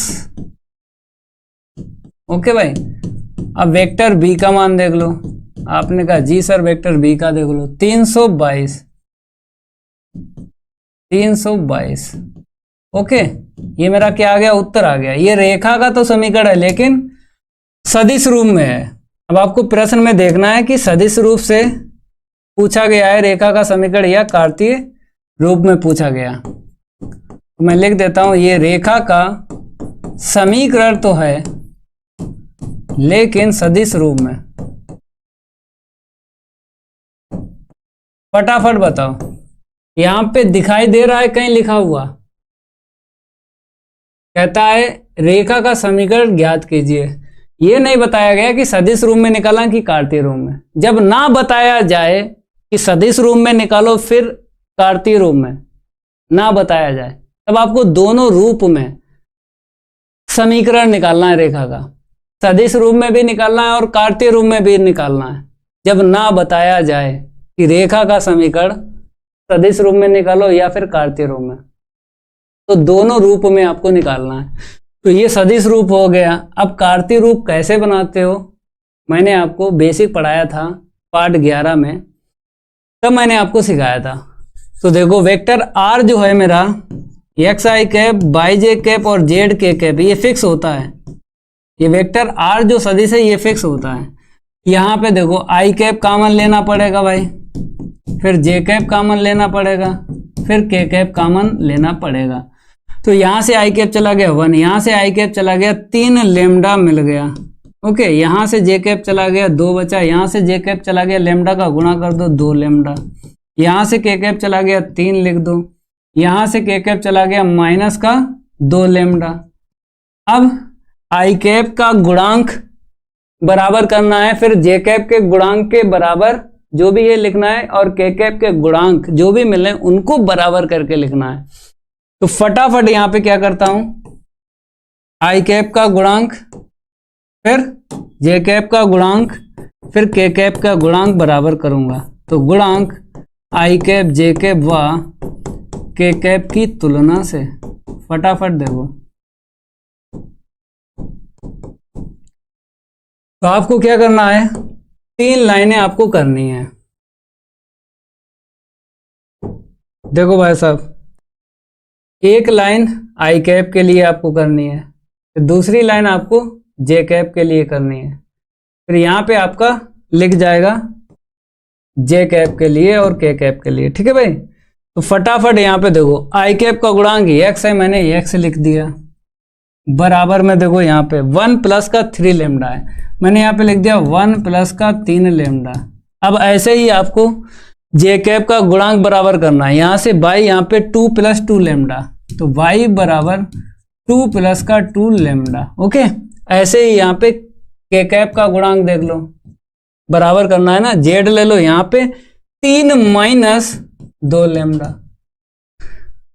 ओके भाई। अब वेक्टर b का मान देख लो। आपने कहा जी सर वेक्टर b का देख लो 322, 322, ओके। ये मेरा क्या आ गया, उत्तर आ गया। ये रेखा का तो समीकरण है लेकिन सदिश रूप में है। अब आपको प्रश्न में देखना है कि सदिश रूप से पूछा गया है रेखा का समीकरण या कार्तीय रूप में पूछा गया। तो मैं लिख देता हूं ये रेखा का समीकरण तो है लेकिन सदिश रूप में। फटाफट बताओ, यहां पे दिखाई दे रहा है कहीं लिखा हुआ, कहता है रेखा का समीकरण ज्ञात कीजिए। ये नहीं बताया गया कि सदिश रूप में निकाला कि कार्तीय रूप में। जब ना बताया जाए कि सदिश रूप में निकालो फिर कार्तीय रूप में ना बताया जाए, तब आपको दोनों रूप में समीकरण निकालना है रेखा का। सदिश रूप में भी निकालना है और कार्तीय रूप में भी निकालना है। जब ना बताया जाए कि रेखा का समीकरण सदिश रूप में निकालो या फिर कार्तीय रूप में, तो दोनों रूप में आपको निकालना है। तो ये सदिश रूप हो गया। अब कार्तीय रूप कैसे बनाते हो मैंने आपको बेसिक पढ़ाया था पार्ट 11 में, तब मैंने आपको सिखाया था। तो देखो वेक्टर r जो है मेरा xi cap by J cap और जेड के कैप ये फिक्स होता है। ये वेक्टर r जो सदिश है ये फिक्स होता है। यहाँ पे देखो i कैप कॉमन लेना पड़ेगा भाई, फिर जे कैप कॉमन लेना पड़ेगा, फिर के कैप कॉमन लेना पड़ेगा। तो यहाँ से i कैप चला गया 1, यहाँ से i कैप चला गया 3 लेमडा मिल गया, ओके। यहाँ से जे कैप चला गया 2 बचा, यहाँ से जे कैप चला गया लेमडा का गुणा कर दो 2 लेमडा, यहां से के कैप चला गया 3 लिख दो, यहां से के कैप चला गया माइनस का 2 लेमडा। अब आई कैप का गुणांक बराबर करना है, फिर जे कैप के गुणांक के बराबर जो भी ये लिखना है और के कैप के गुणांक जो भी मिले उनको बराबर करके लिखना है। तो फटाफट यहां पे क्या करता हूं, आई कैप का गुणांक फिर जे कैप का गुणांक फिर के कैप का गुणांक बराबर करूंगा। तो गुणांक आई कैप जे कैप व के कैप की तुलना से, फटाफट देखो। तो आपको क्या करना है, 3 लाइनें आपको करनी है। देखो भाई साहब, एक लाइन आई कैप के लिए आपको करनी है, फिर दूसरी लाइन आपको जे कैप के लिए करनी है, फिर यहां पे आपका लिख जाएगा जे कैप के लिए और के कैप के लिए। ठीक है भाई, तो फटाफट यहां पे देखो आई कैप का गुणांक x है, मैंने x लिख दिया, बराबर में देखो यहाँ पे 1 प्लस का 3 लेमडा है, मैंने यहाँ पे लिख दिया 1 प्लस का 3 लेमडा। अब ऐसे ही आपको जे कैप का गुणांक बराबर करना है, यहां से y यहाँ पे 2 प्लस 2 लेमडा, तो y बराबर 2 प्लस का 2 लेमडा। ओके, ऐसे ही यहाँ पे के कैप का गुणांक देख लो, बराबर करना है ना, जेड ले लो यहाँ पे 3 माइनस 2 लेमडा।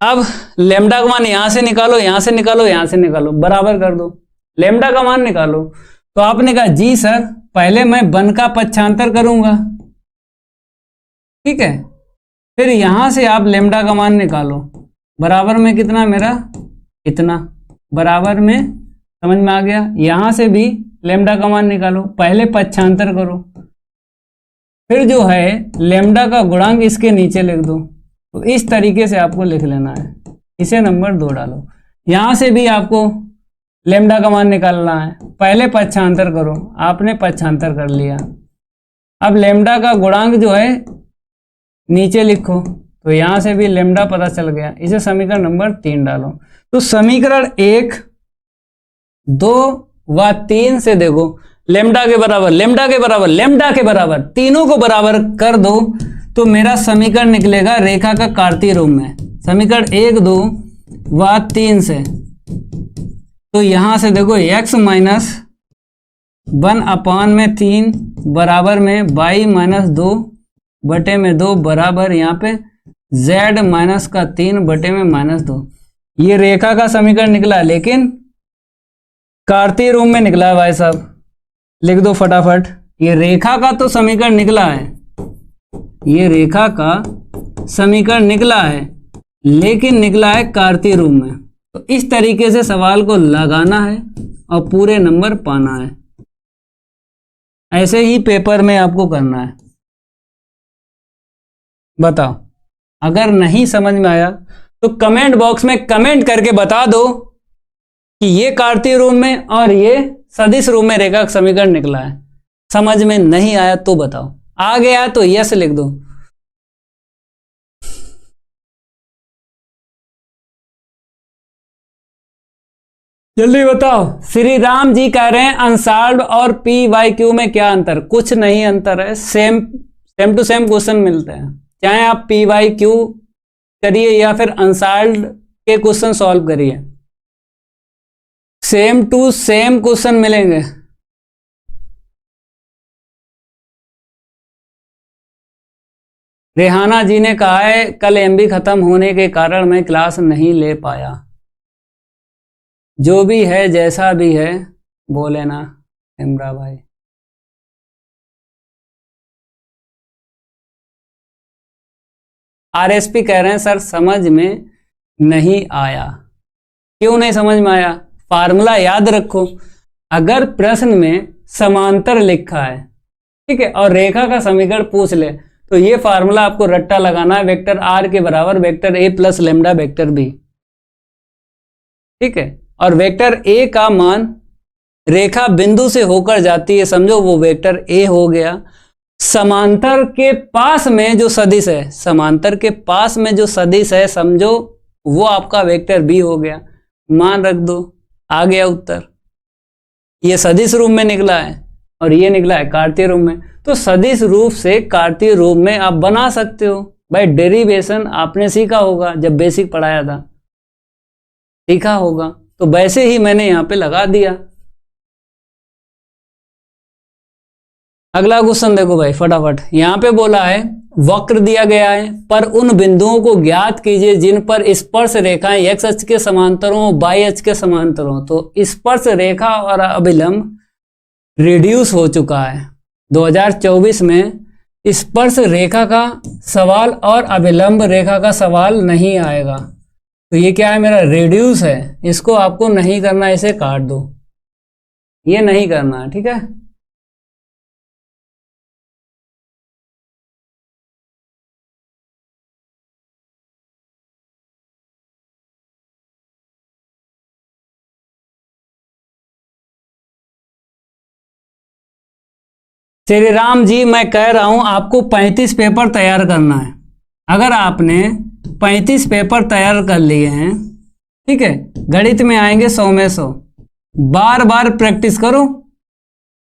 अब लेमडा का मान यहां से निकालो, यहां से निकालो, यहां से निकालो, बराबर कर दो, लेमडा का मान निकालो। तो आपने कहा जी सर पहले मैं 1 का पक्षांतर करूंगा, ठीक है, फिर यहां से आप लेमडा का मान निकालो, बराबर में कितना मेरा इतना, बराबर में, समझ में आ गया। यहां से भी लेमडा का मान निकालो, पहले पक्षांतर करो, फिर जो है लेमडा का गुणांक इसके नीचे लिख दो। तो इस तरीके से आपको लिख लेना है, इसे नंबर 2 डालो। यहां से भी आपको लेमडा का मान निकालना है, पहले पक्षांतर करो, आपने पक्षांतर कर लिया। अब लेमडा का गुणांक जो है नीचे लिखो, तो यहां से भी लेमडा पता चल गया, इसे समीकरण नंबर 3 डालो। तो समीकरण 1, 2 व 3 से देखो लेमडा के बराबर, लेमडा के बराबर, लेमडा के बराबर, तीनों को बराबर कर दो तो मेरा समीकरण निकलेगा रेखा का कार्तीय रूप में, समीकरण 1, 2 व 3 से। तो यहां से देखो x माइनस 1/3 बराबर में y माइनस 2 बटे में 2 बराबर यहाँ पे z माइनस का 3 बटे में माइनस 2। ये रेखा का समीकरण निकला, लेकिन कार्तीय रूप में निकला है भाई साहब, लिख दो फटाफट। ये रेखा का तो समीकरण निकला है, ये रेखा का समीकरण निकला है, लेकिन निकला है कार्तीय रूप में। तो इस तरीके से सवाल को लगाना है और पूरे नंबर पाना है, ऐसे ही पेपर में आपको करना है। बताओ, अगर नहीं समझ में आया तो कमेंट बॉक्स में कमेंट करके बता दो कि ये कार्तीय रूप में और ये सदिश रूप में रेखा का समीकरण निकला है। समझ में नहीं आया तो बताओ, आ गया तो यस लिख दो। जल्दी बताओ। श्री राम जी कह रहे हैं अनसॉल्व्ड और पी वाई क्यू में क्या अंतर? कुछ नहीं अंतर है, सेम टू सेम क्वेश्चन मिलते हैं, चाहे आप पी वाई क्यू करिए या फिर अनसॉल्व्ड के क्वेश्चन सॉल्व करिए, सेम टू सेम क्वेश्चन मिलेंगे। रेहाना जी ने कहा है कल एमबी खत्म होने के कारण मैं क्लास नहीं ले पाया। जो भी है जैसा भी है बोले ना इमरा भाई। आरएसपी कह रहे हैं सर समझ में नहीं आया। क्यों नहीं समझ में आया? फार्मूला याद रखो। अगर प्रश्न में समांतर लिखा है, ठीक है, और रेखा का समीकरण पूछ ले तो ये फार्मूला आपको रट्टा लगाना है, वेक्टर आर के बराबर vector a plus lambda vector b, ठीक है। और वेक्टर ए का मान रेखा बिंदु से होकर जाती है, समझो वो वेक्टर ए हो गया। समांतर के पास में जो सदिश है, समांतर के पास में जो सदिश है समझो वो आपका वेक्टर बी हो गया। मान रख दो, आ गया उत्तर। ये सदिश रूप में निकला है और ये निकला है कार्तीय रूप में। तो सदिश रूप से कार्तीय रूप में आप बना सकते हो। भाई डेरिवेशन आपने सीखा होगा, जब बेसिक पढ़ाया था सीखा होगा, तो वैसे ही मैंने यहां पे लगा दिया। अगला क्वेश्चन देखो भाई फटाफट, यहां पे बोला है वक्र दिया गया है, पर उन बिंदुओं को ज्ञात कीजिए जिन पर स्पर्श रेखाएं एक्स अक्ष के समांतर हो, वाई अक्ष के समांतर हो। तो स्पर्श रेखा और अभिलंब रिड्यूस हो चुका है 2024 में। स्पर्श रेखा का सवाल और अभिलंब रेखा का सवाल नहीं आएगा। तो ये क्या है, मेरा रिड्यूस है, इसको आपको नहीं करना, इसे काट दो, ये नहीं करना है, ठीक है। श्री राम जी, मैं कह रहा हूं आपको 35 पेपर तैयार करना है। अगर आपने 35 पेपर तैयार कर लिए हैं, ठीक है, गणित में आएंगे 100 में 100, बार बार प्रैक्टिस करो।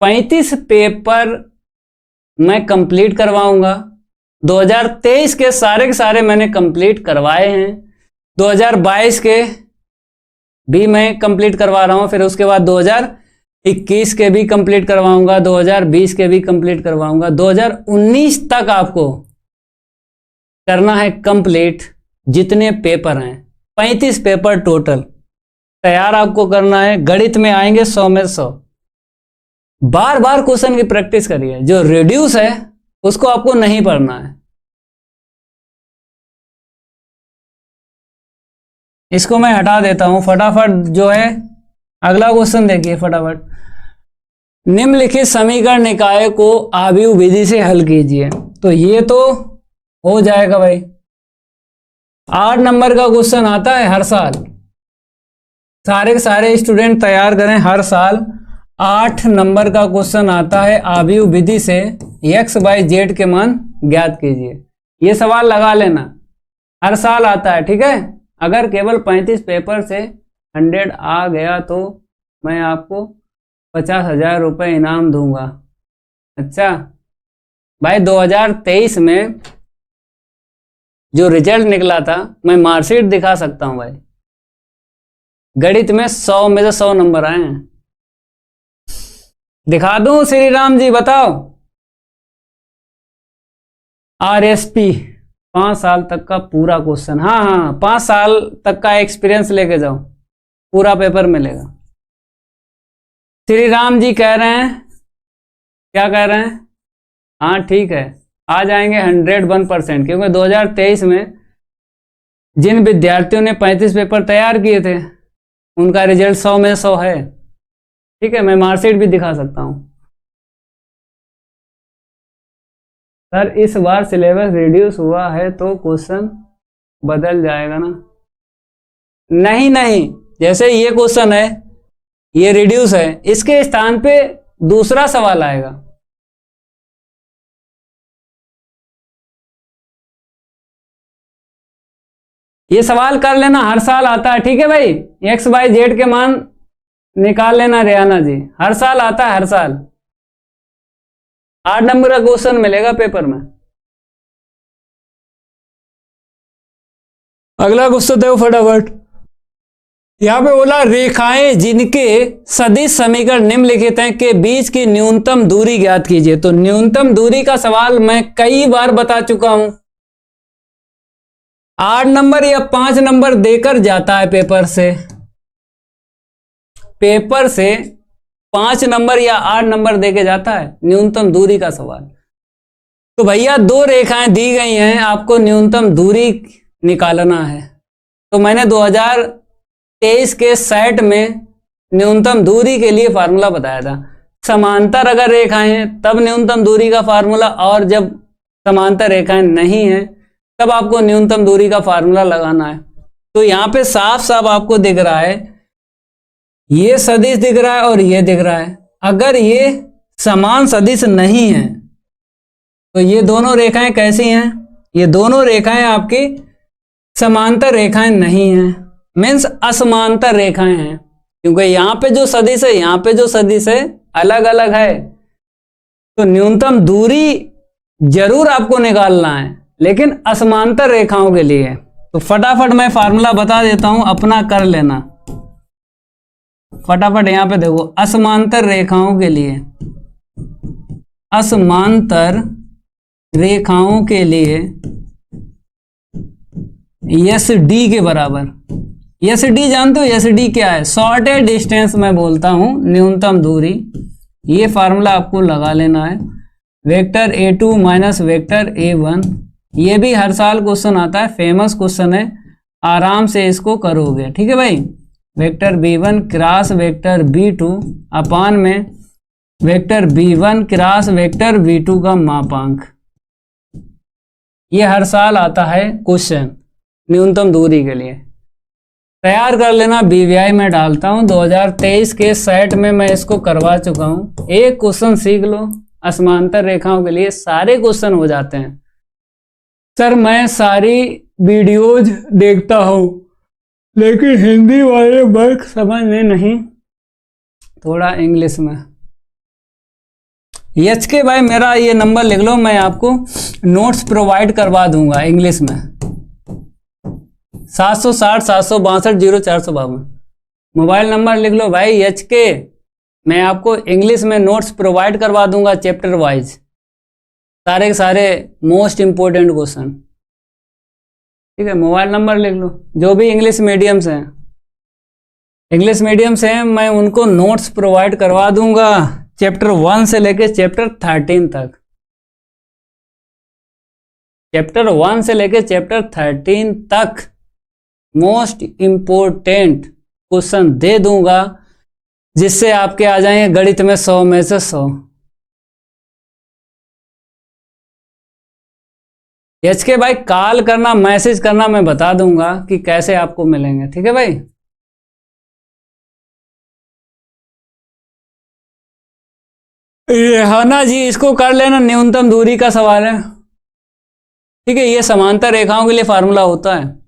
35 पेपर मैं कंप्लीट करवाऊंगा। 2023 के सारे मैंने कंप्लीट करवाए हैं, 2022 के भी मैं कंप्लीट करवा रहा हूं, फिर उसके बाद 2021 के भी कंप्लीट करवाऊंगा, 2020 के भी कंप्लीट करवाऊंगा, 2019 तक आपको करना है कंप्लीट जितने पेपर हैं। 35 पेपर टोटल तैयार आपको करना है। गणित में आएंगे 100 में 100, बार बार क्वेश्चन की प्रैक्टिस करिए। जो रिड्यूस है उसको आपको नहीं पढ़ना है, इसको मैं हटा देता हूं फटाफट। जो है अगला क्वेश्चन देखिए फटाफट, निम्नलिखित समीकरण निकाय को आव्यूह विधि से हल कीजिए। तो ये तो हो जाएगा भाई, 8 नंबर का क्वेश्चन आता है हर साल, सारे के सारे स्टूडेंट तैयार करें। हर साल 8 नंबर का क्वेश्चन आता है, आव्यूह विधि से एक्स वाई जेड के मान ज्ञात कीजिए। ये सवाल लगा लेना, हर साल आता है, ठीक है। अगर केवल 35 पेपर से 100 आ गया तो मैं आपको 50,000 रुपये इनाम दूंगा। अच्छा भाई, 2023 में जो रिजल्ट निकला था, मैं मार्कशीट दिखा सकता हूं भाई। गणित में 100 में से 100 नंबर आए हैं, दिखा दूं श्री राम जी, बताओ। आरएसपी 5 साल तक का पूरा क्वेश्चन, हाँ 5 साल तक का एक्सपीरियंस लेके जाओ, पूरा पेपर मिलेगा। श्री राम जी कह रहे हैं, क्या कह रहे हैं, हाँ ठीक है, आ जाएंगे 101%, क्योंकि 2023 में जिन विद्यार्थियों ने 35 पेपर तैयार किए थे उनका रिजल्ट 100 में 100 है, ठीक है। मैं मार्कशीट भी दिखा सकता हूं। सर इस बार सिलेबस रिड्यूस हुआ है तो क्वेश्चन बदल जाएगा ना? नहीं, जैसे ये क्वेश्चन है, ये रिड्यूस है, इसके स्थान पे दूसरा सवाल आएगा। ये सवाल कर लेना, हर साल आता है, ठीक है भाई। एक्स वाई जेड के मान निकाल लेना रेहाना जी, हर साल आता है, हर साल 8 नंबर का क्वेश्चन मिलेगा पेपर में। अगला क्वेश्चन देखो फटाफट, यहां पे बोला रेखाएं जिनके सदिश समीकरण निम्नलिखित हैं के बीच की न्यूनतम दूरी ज्ञात कीजिए। तो न्यूनतम दूरी का सवाल मैं कई बार बता चुका हूं, 8 नंबर या 5 नंबर देकर जाता है पेपर से 5 नंबर या 8 नंबर देके जाता है न्यूनतम दूरी का सवाल। तो भैया 2 रेखाएं दी गई हैं, आपको न्यूनतम दूरी निकालना है। तो मैंने 2023 के सेट में न्यूनतम दूरी के लिए फार्मूला बताया था। समांतर अगर रेखाएं हैं तब न्यूनतम दूरी का फार्मूला, और जब समांतर रेखाएं नहीं हैं तब आपको न्यूनतम दूरी का फार्मूला लगाना है। तो यहां पे साफ साफ आपको दिख रहा है, ये सदिश दिख रहा है और ये दिख रहा है। अगर ये समान सदिश नहीं है तो ये दोनों रेखाएं कैसी हैं? ये दोनों रेखाएं आपकी समांतर रेखाएं नहीं हैं, मीन्स असमांतर रेखाएं हैं, क्योंकि यहां पे जो सदिश है, यहां पे जो सदिश है, अलग अलग है। तो न्यूनतम दूरी जरूर आपको निकालना है, लेकिन असमांतर रेखाओं के लिए। तो फटाफट मैं फार्मूला बता देता हूं, अपना कर लेना फटाफट। यहां पे देखो, असमांतर रेखाओं के लिए, असमांतर रेखाओं के लिए एस डी के बराबर, एस डी जानते हो एस डी क्या है? शॉर्टेज डिस्टेंस मैं बोलता हूं, न्यूनतम दूरी। ये फार्मूला आपको लगा लेना है, vector a2 minus vector a1। ये भी हर साल क्वेश्चन आता है, फेमस क्वेश्चन है, आराम से इसको करोगे। ठीक है भाई, vector b1 cross vector b2 अपान में vector b1 cross vector b2 का मापांक। ये हर साल आता है क्वेश्चन न्यूनतम दूरी के लिए। तैयार कर लेना, बीवीआई में डालता हूं। 2023 के सेट में मैं इसको करवा चुका हूं। एक क्वेश्चन सीख लो, असमांतर रेखाओं के लिए सारे क्वेश्चन हो जाते हैं। सर मैं सारी वीडियोज देखता हूं लेकिन हिंदी वाले वर्क समझ में नहीं, थोड़ा इंग्लिश में। एच के भाई मेरा ये नंबर लिख लो, मैं आपको नोट्स प्रोवाइड करवा दूंगा इंग्लिश में। 760 762 0452 मोबाइल नंबर लिख लो भाई एच के। मैं आपको इंग्लिश में नोट्स प्रोवाइड करवा दूंगा चैप्टर वाइज, सारे के सारे मोस्ट इंपोर्टेंट क्वेश्चन। ठीक है, मोबाइल नंबर लिख लो। जो भी इंग्लिश मीडियम से हैं, इंग्लिश मीडियम से हैं, मैं उनको नोट्स प्रोवाइड करवा दूंगा चैप्टर 1 से लेके चैप्टर 13 तक। चैप्टर 1 से लेके चैप्टर 13 तक मोस्ट इंपोर्टेंट क्वेश्चन दे दूंगा, जिससे आपके आ जाएंगे गणित में 100 में से 100। एच के भाई कॉल करना, मैसेज करना, मैं बता दूंगा कि कैसे आपको मिलेंगे। ठीक है भाई, रेहाना जी इसको कर लेना, न्यूनतम दूरी का सवाल है। ठीक है, ये समांतर रेखाओं के लिए फार्मूला होता है,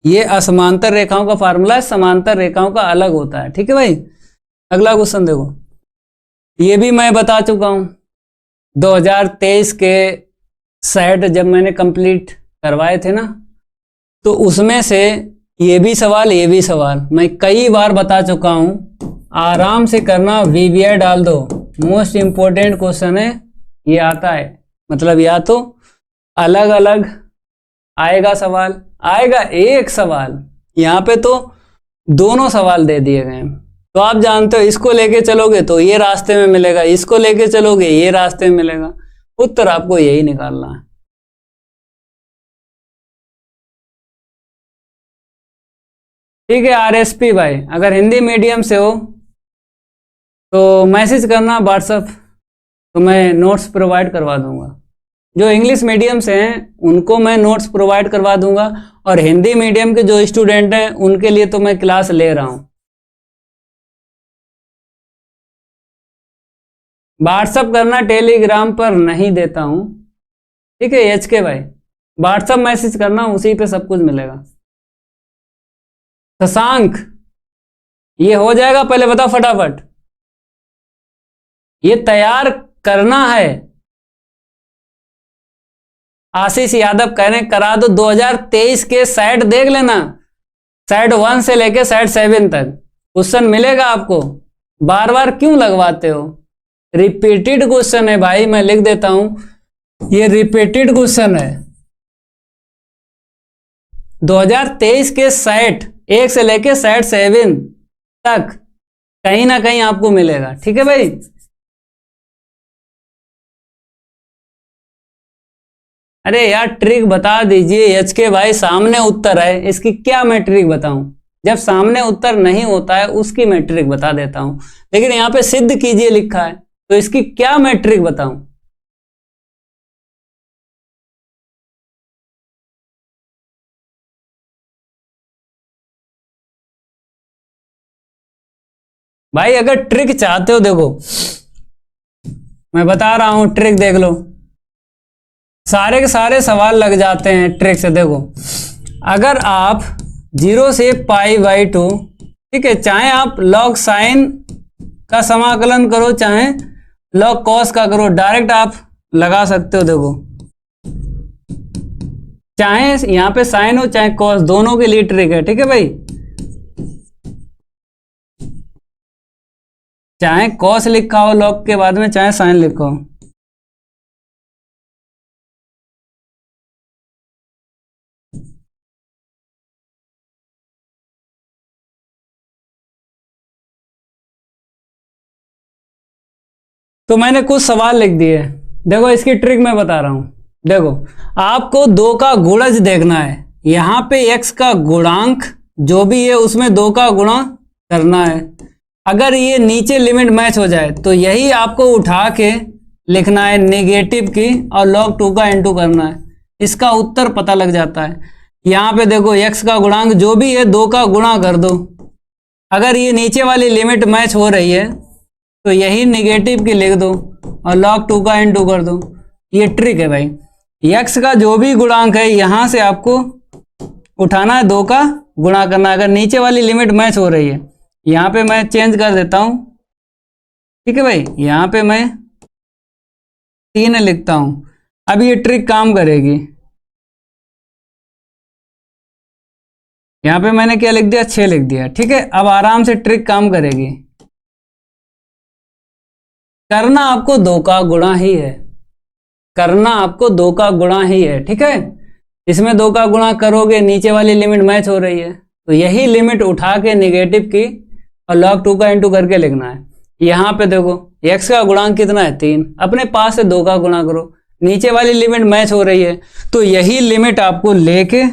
ये असमांतर रेखाओं का फार्मूला है, समांतर रेखाओं का अलग होता है। ठीक है भाई, अगला क्वेश्चन देखो, ये भी मैं बता चुका हूं 2023 के सेट जब मैंने कंप्लीट करवाए थे ना, तो उसमें से ये भी सवाल मैं कई बार बता चुका हूं। आराम से करना, वीवीआई डाल दो, मोस्ट इंपोर्टेंट क्वेश्चन है ये आता है। मतलब या तो अलग अलग आएगा सवाल, आएगा एक सवाल, यहाँ पे तो दोनों सवाल दे दिए गए हैं। तो आप जानते हो इसको लेके चलोगे तो ये रास्ते में मिलेगा, इसको लेके चलोगे ये रास्ते में मिलेगा, उत्तर आपको यही निकालना है। ठीक है आरएसपी भाई, अगर हिंदी मीडियम से हो तो मैसेज करना व्हाट्सएप, तो मैं नोट्स प्रोवाइड करवा दूंगा। जो इंग्लिश मीडियम से हैं उनको मैं नोट्स प्रोवाइड करवा दूंगा, और हिंदी मीडियम के जो स्टूडेंट हैं उनके लिए तो मैं क्लास ले रहा हूं। व्हाट्सएप करना, टेलीग्राम पर नहीं देता हूं। ठीक है एच के भाई, व्हाट्सएप मैसेज करना, उसी पे सब कुछ मिलेगा। शशांक ये हो जाएगा, पहले बताओ फटाफट, ये तैयार करना है। आशीष यादव कह रहे हैं करा दो, 2023 के सेट देख लेना, सेट 1 से लेके सेट 7 तक क्वेश्चन मिलेगा आपको। बार बार क्यों लगवाते हो? रिपीटेड क्वेश्चन है भाई, मैं लिख देता हूं, ये रिपीटेड क्वेश्चन है। 2023 के सेट 1 से लेके सेट 7 तक कहीं ना कहीं आपको मिलेगा। ठीक है भाई, अरे यार ट्रिक बता दीजिए एच के भाई, सामने उत्तर है, इसकी क्या मैं ट्रिक बताऊं? जब सामने उत्तर नहीं होता है उसकी मैं ट्रिक बता देता हूं, लेकिन यहां पे सिद्ध कीजिए लिखा है, तो इसकी क्या मैं ट्रिक बताऊं? भाई अगर ट्रिक चाहते हो देखो, मैं बता रहा हूं, ट्रिक देख लो, सारे के सारे सवाल लग जाते हैं ट्रिक से। देखो अगर आप 0 से π/2, ठीक है, चाहे आप log साइन का समाकलन करो, चाहे log cos का करो, डायरेक्ट आप लगा सकते हो। देखो चाहे यहाँ पे साइन हो चाहे कॉस, दोनों के लिए ट्रिक है, ठीक है भाई। चाहे कॉस लिखा हो लॉग के बाद में, चाहे साइन लिखा हो। तो मैंने कुछ सवाल लिख दिए, देखो इसकी ट्रिक मैं बता रहा हूं। देखो आपको दो का गुणज देखना है, यहां पे x का गुणांक जो भी है उसमें दो का गुणा करना है। अगर ये नीचे लिमिट मैच हो जाए तो यही आपको उठा के लिखना है नेगेटिव की और log 2 का इनटू करना है, इसका उत्तर पता लग जाता है। यहां पे देखो x का गुणांक जो भी है दो का गुणा कर दो, अगर ये नीचे वाली लिमिट मैच हो रही है तो यही नेगेटिव की लिख दो और log 2 का इनटू कर दो। ये ट्रिक है भाई। x का जो भी गुणांक है यहां से आपको उठाना है, दो का गुणा करना है। अगर नीचे वाली लिमिट मैच हो रही है, यहां पे मैं चेंज कर देता हूं, ठीक है भाई। यहां पे मैं 3 लिखता हूं। अब ये ट्रिक काम करेगी। यहां पे मैंने क्या लिख दिया, 6 लिख दिया, ठीक है। अब आराम से ट्रिक काम करेगी। करना आपको दो का गुणा ही है, करना आपको दो का गुणा ही है, ठीक है। इसमें दो का गुणा करोगे, नीचे वाली लिमिट मैच हो रही है तो यही लिमिट उठा के नेगेटिव की और log 2 का इनटू करके लिखना है। यहां पे देखो x का गुणांक कितना है, 3, अपने पास से दो का गुणा करो, नीचे वाली लिमिट मैच हो रही है तो यही लिमिट आपको लेके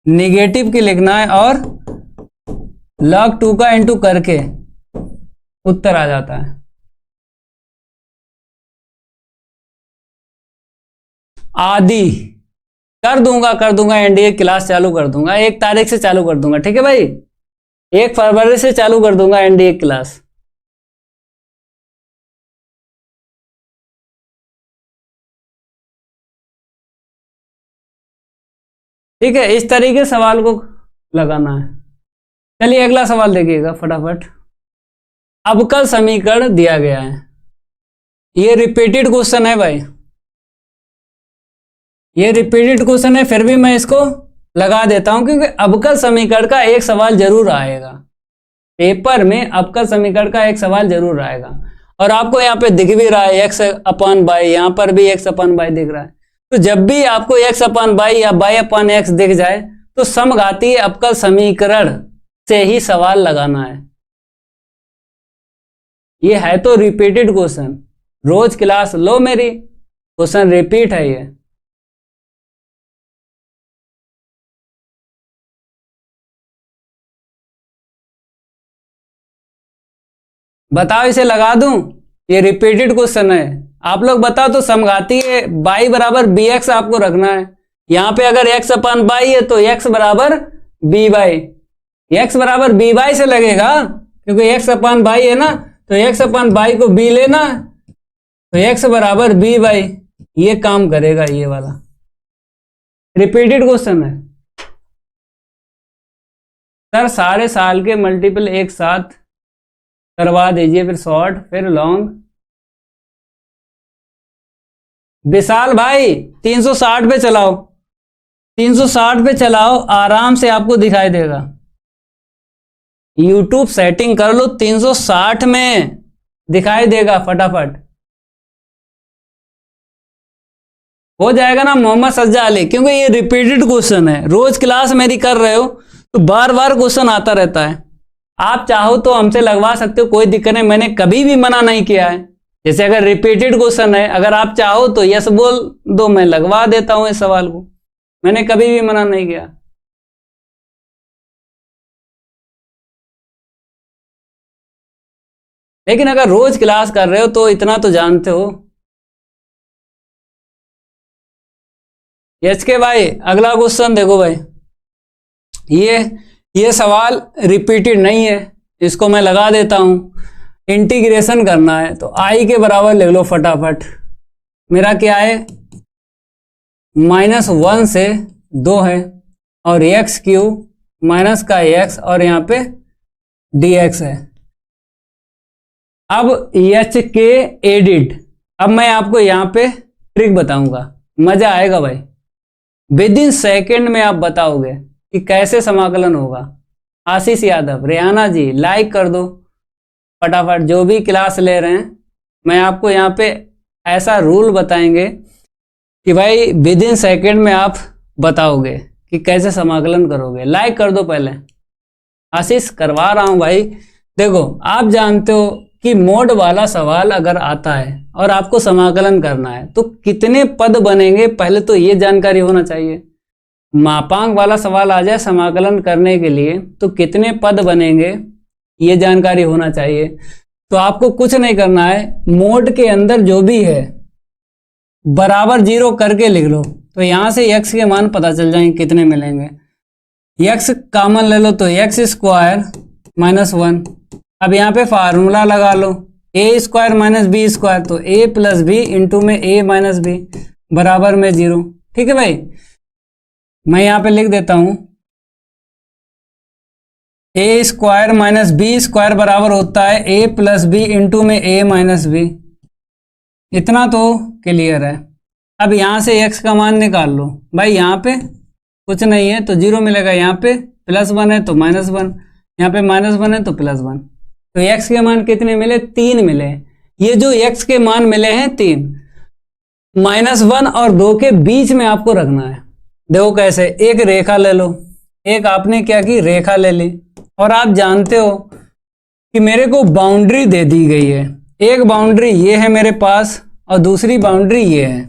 नेगेटिव की लिखना है और log 2 का इनटू करके उत्तर आ जाता है। आदि कर दूंगा एनडीए क्लास चालू कर दूंगा, 1 तारीख से चालू कर दूंगा, ठीक है भाई। 1 फरवरी से चालू कर दूंगा एनडीए क्लास। ठीक है, इस तरीके सवाल को लगाना है। चलिए अगला सवाल देखिएगा फटाफट। अवकल समीकरण दिया गया है, ये रिपीटेड क्वेश्चन है भाई, ये रिपीटेड क्वेश्चन है, फिर भी मैं इसको लगा देता हूं क्योंकि अवकल समीकरण का एक सवाल जरूर आएगा पेपर में, अवकल समीकरण का एक सवाल जरूर आएगा। और आपको यहाँ पे दिख भी रहा है एक्स अपन बाई, यहाँ पर भी एक्स अपन बाई दिख रहा है। तो जब भी आपको एक्स अपन बाई या बाई अपन एक्स दिख जाए तो समघातीय अवकल समीकरण से ही सवाल लगाना है। ये है तो रिपीटेड क्वेश्चन, रोज क्लास लो मेरी, क्वेश्चन रिपीट है ये। बताओ इसे लगा दूं, ये रिपीटेड क्वेश्चन है। आप लोग बताओ तो समघातीय बाई बराबर बी एक्स आपको रखना है। यहां पे अगर एक्स अपन बाई है तो एक्स बराबर बी बाई, एक्स बराबर बी बाई से लगेगा क्योंकि एक्स अपन बाई है ना, तो एक्स अपन बाई को बी लेना, तो एक्स बराबर बी बाई, ये काम करेगा ये वाला। रिपीटेड क्वेश्चन है सर, सारे साल के मल्टीपल एक साथ करवा दीजिए, फिर शॉर्ट फिर लॉन्ग। विशाल भाई 360 पे चलाओ, 360 पे चलाओ, आराम से आपको दिखाई देगा। YouTube सेटिंग कर लो, 360 में दिखाई देगा फटाफट, हो जाएगा ना मोहम्मद सज्जा अली। क्योंकि ये रिपीटेड क्वेश्चन है, रोज क्लास मेरी कर रहे हो तो बार बार क्वेश्चन आता रहता है। आप चाहो तो हमसे लगवा सकते हो, कोई दिक्कत नहीं, मैंने कभी भी मना नहीं किया है। जैसे अगर रिपीटेड क्वेश्चन है, अगर आप चाहो तो यस बोल दो, मैं लगवा देता हूं इस सवाल को, मैंने कभी भी मना नहीं किया। लेकिन अगर रोज क्लास कर रहे हो तो इतना तो जानते हो। यस के भाई अगला क्वेश्चन देखो भाई, ये सवाल रिपीटेड नहीं है, इसको मैं लगा देता हूं। इंटीग्रेशन करना है तो आई के बराबर लिख लो फटाफट। मेरा क्या है, -1 से 2 है और एक्स क्यूब माइनस का एक्स और यहाँ पे dx है। अब एच के एडिड, अब मैं आपको यहाँ पे ट्रिक बताऊंगा, मजा आएगा भाई। विद इन सेकेंड में आप बताओगे कि कैसे समाकलन होगा। आशीष यादव, रेहाना जी लाइक कर दो फटाफट, जो भी क्लास ले रहे हैं। मैं आपको यहाँ पे ऐसा रूल बताएंगे कि भाई विद इन सेकेंड में आप बताओगे कि कैसे समाकलन करोगे। लाइक कर दो पहले। आशीष करवा रहा हूं भाई। देखो आप जानते हो कि मोड वाला सवाल अगर आता है और आपको समाकलन करना है तो कितने पद बनेंगे, पहले तो ये जानकारी होना चाहिए। मापांक वाला सवाल आ जाए समाकलन करने के लिए तो कितने पद बनेंगे ये जानकारी होना चाहिए। तो आपको कुछ नहीं करना है, मोड के अंदर जो भी है बराबर 0 करके लिख लो, तो यहां से x के मान पता चल जाएंगे कितने मिलेंगे। x कॉमन ले लो तो x स्क्वायर माइनस 1। अब यहाँ पे फार्मूला लगा लो, a square minus b square, तो a प्लस बी इंटू में a माइनस बी बराबर में 0। ठीक है भाई, मैं यहाँ पे लिख देता हूं a square minus b square बराबर होता है a प्लस बी इंटू में a माइनस बी। इतना तो क्लियर है। अब यहाँ से x का मान निकाल लो भाई, यहाँ पे कुछ नहीं है तो 0 मिलेगा, यहाँ पे +1 है तो -1, यहाँ पे -1 है तो +1। तो x के मान कितने मिले? 3 मिले। ये जो x के मान मिले हैं 3, -1 और 2 के बीच में आपको रखना है। देखो कैसे, एक रेखा ले लो, एक आपने क्या की रेखा ले ली, और आप जानते हो कि मेरे को बाउंड्री दे दी गई है। एक बाउंड्री ये है मेरे पास और दूसरी बाउंड्री ये है,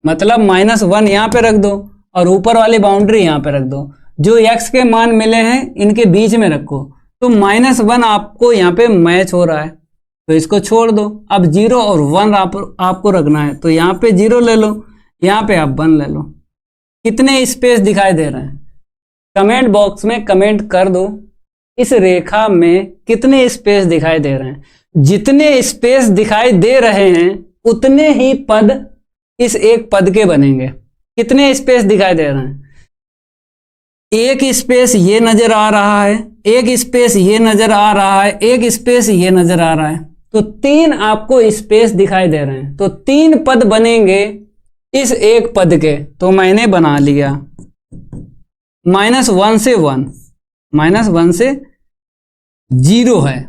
मतलब -1 यहाँ पे रख दो और ऊपर वाली बाउंड्री यहाँ पे रख दो। जो x के मान मिले हैं इनके बीच में रखो, तो -1 आपको यहाँ पे मैच हो रहा है तो इसको छोड़ दो। अब 0 और 1 आपको रखना है, तो यहाँ पे 0 ले लो, यहाँ पे आप 1 ले लो। कितने स्पेस दिखाई दे रहे हैं? कमेंट बॉक्स में कमेंट कर दो, इस रेखा में कितने स्पेस दिखाई दे रहे हैं। जितने स्पेस दिखाई दे रहे हैं उतने ही पद इस एक पद के बनेंगे। कितने स्पेस दिखाई दे रहे हैं? एक स्पेस ये नजर आ रहा है, एक स्पेस ये नजर आ रहा है, एक स्पेस ये नजर आ रहा है, तो 3 आपको स्पेस दिखाई दे रहे हैं। तो 3 पद बनेंगे इस एक पद के, तो मैंने बना लिया -1 से 1, -1 से 0 है।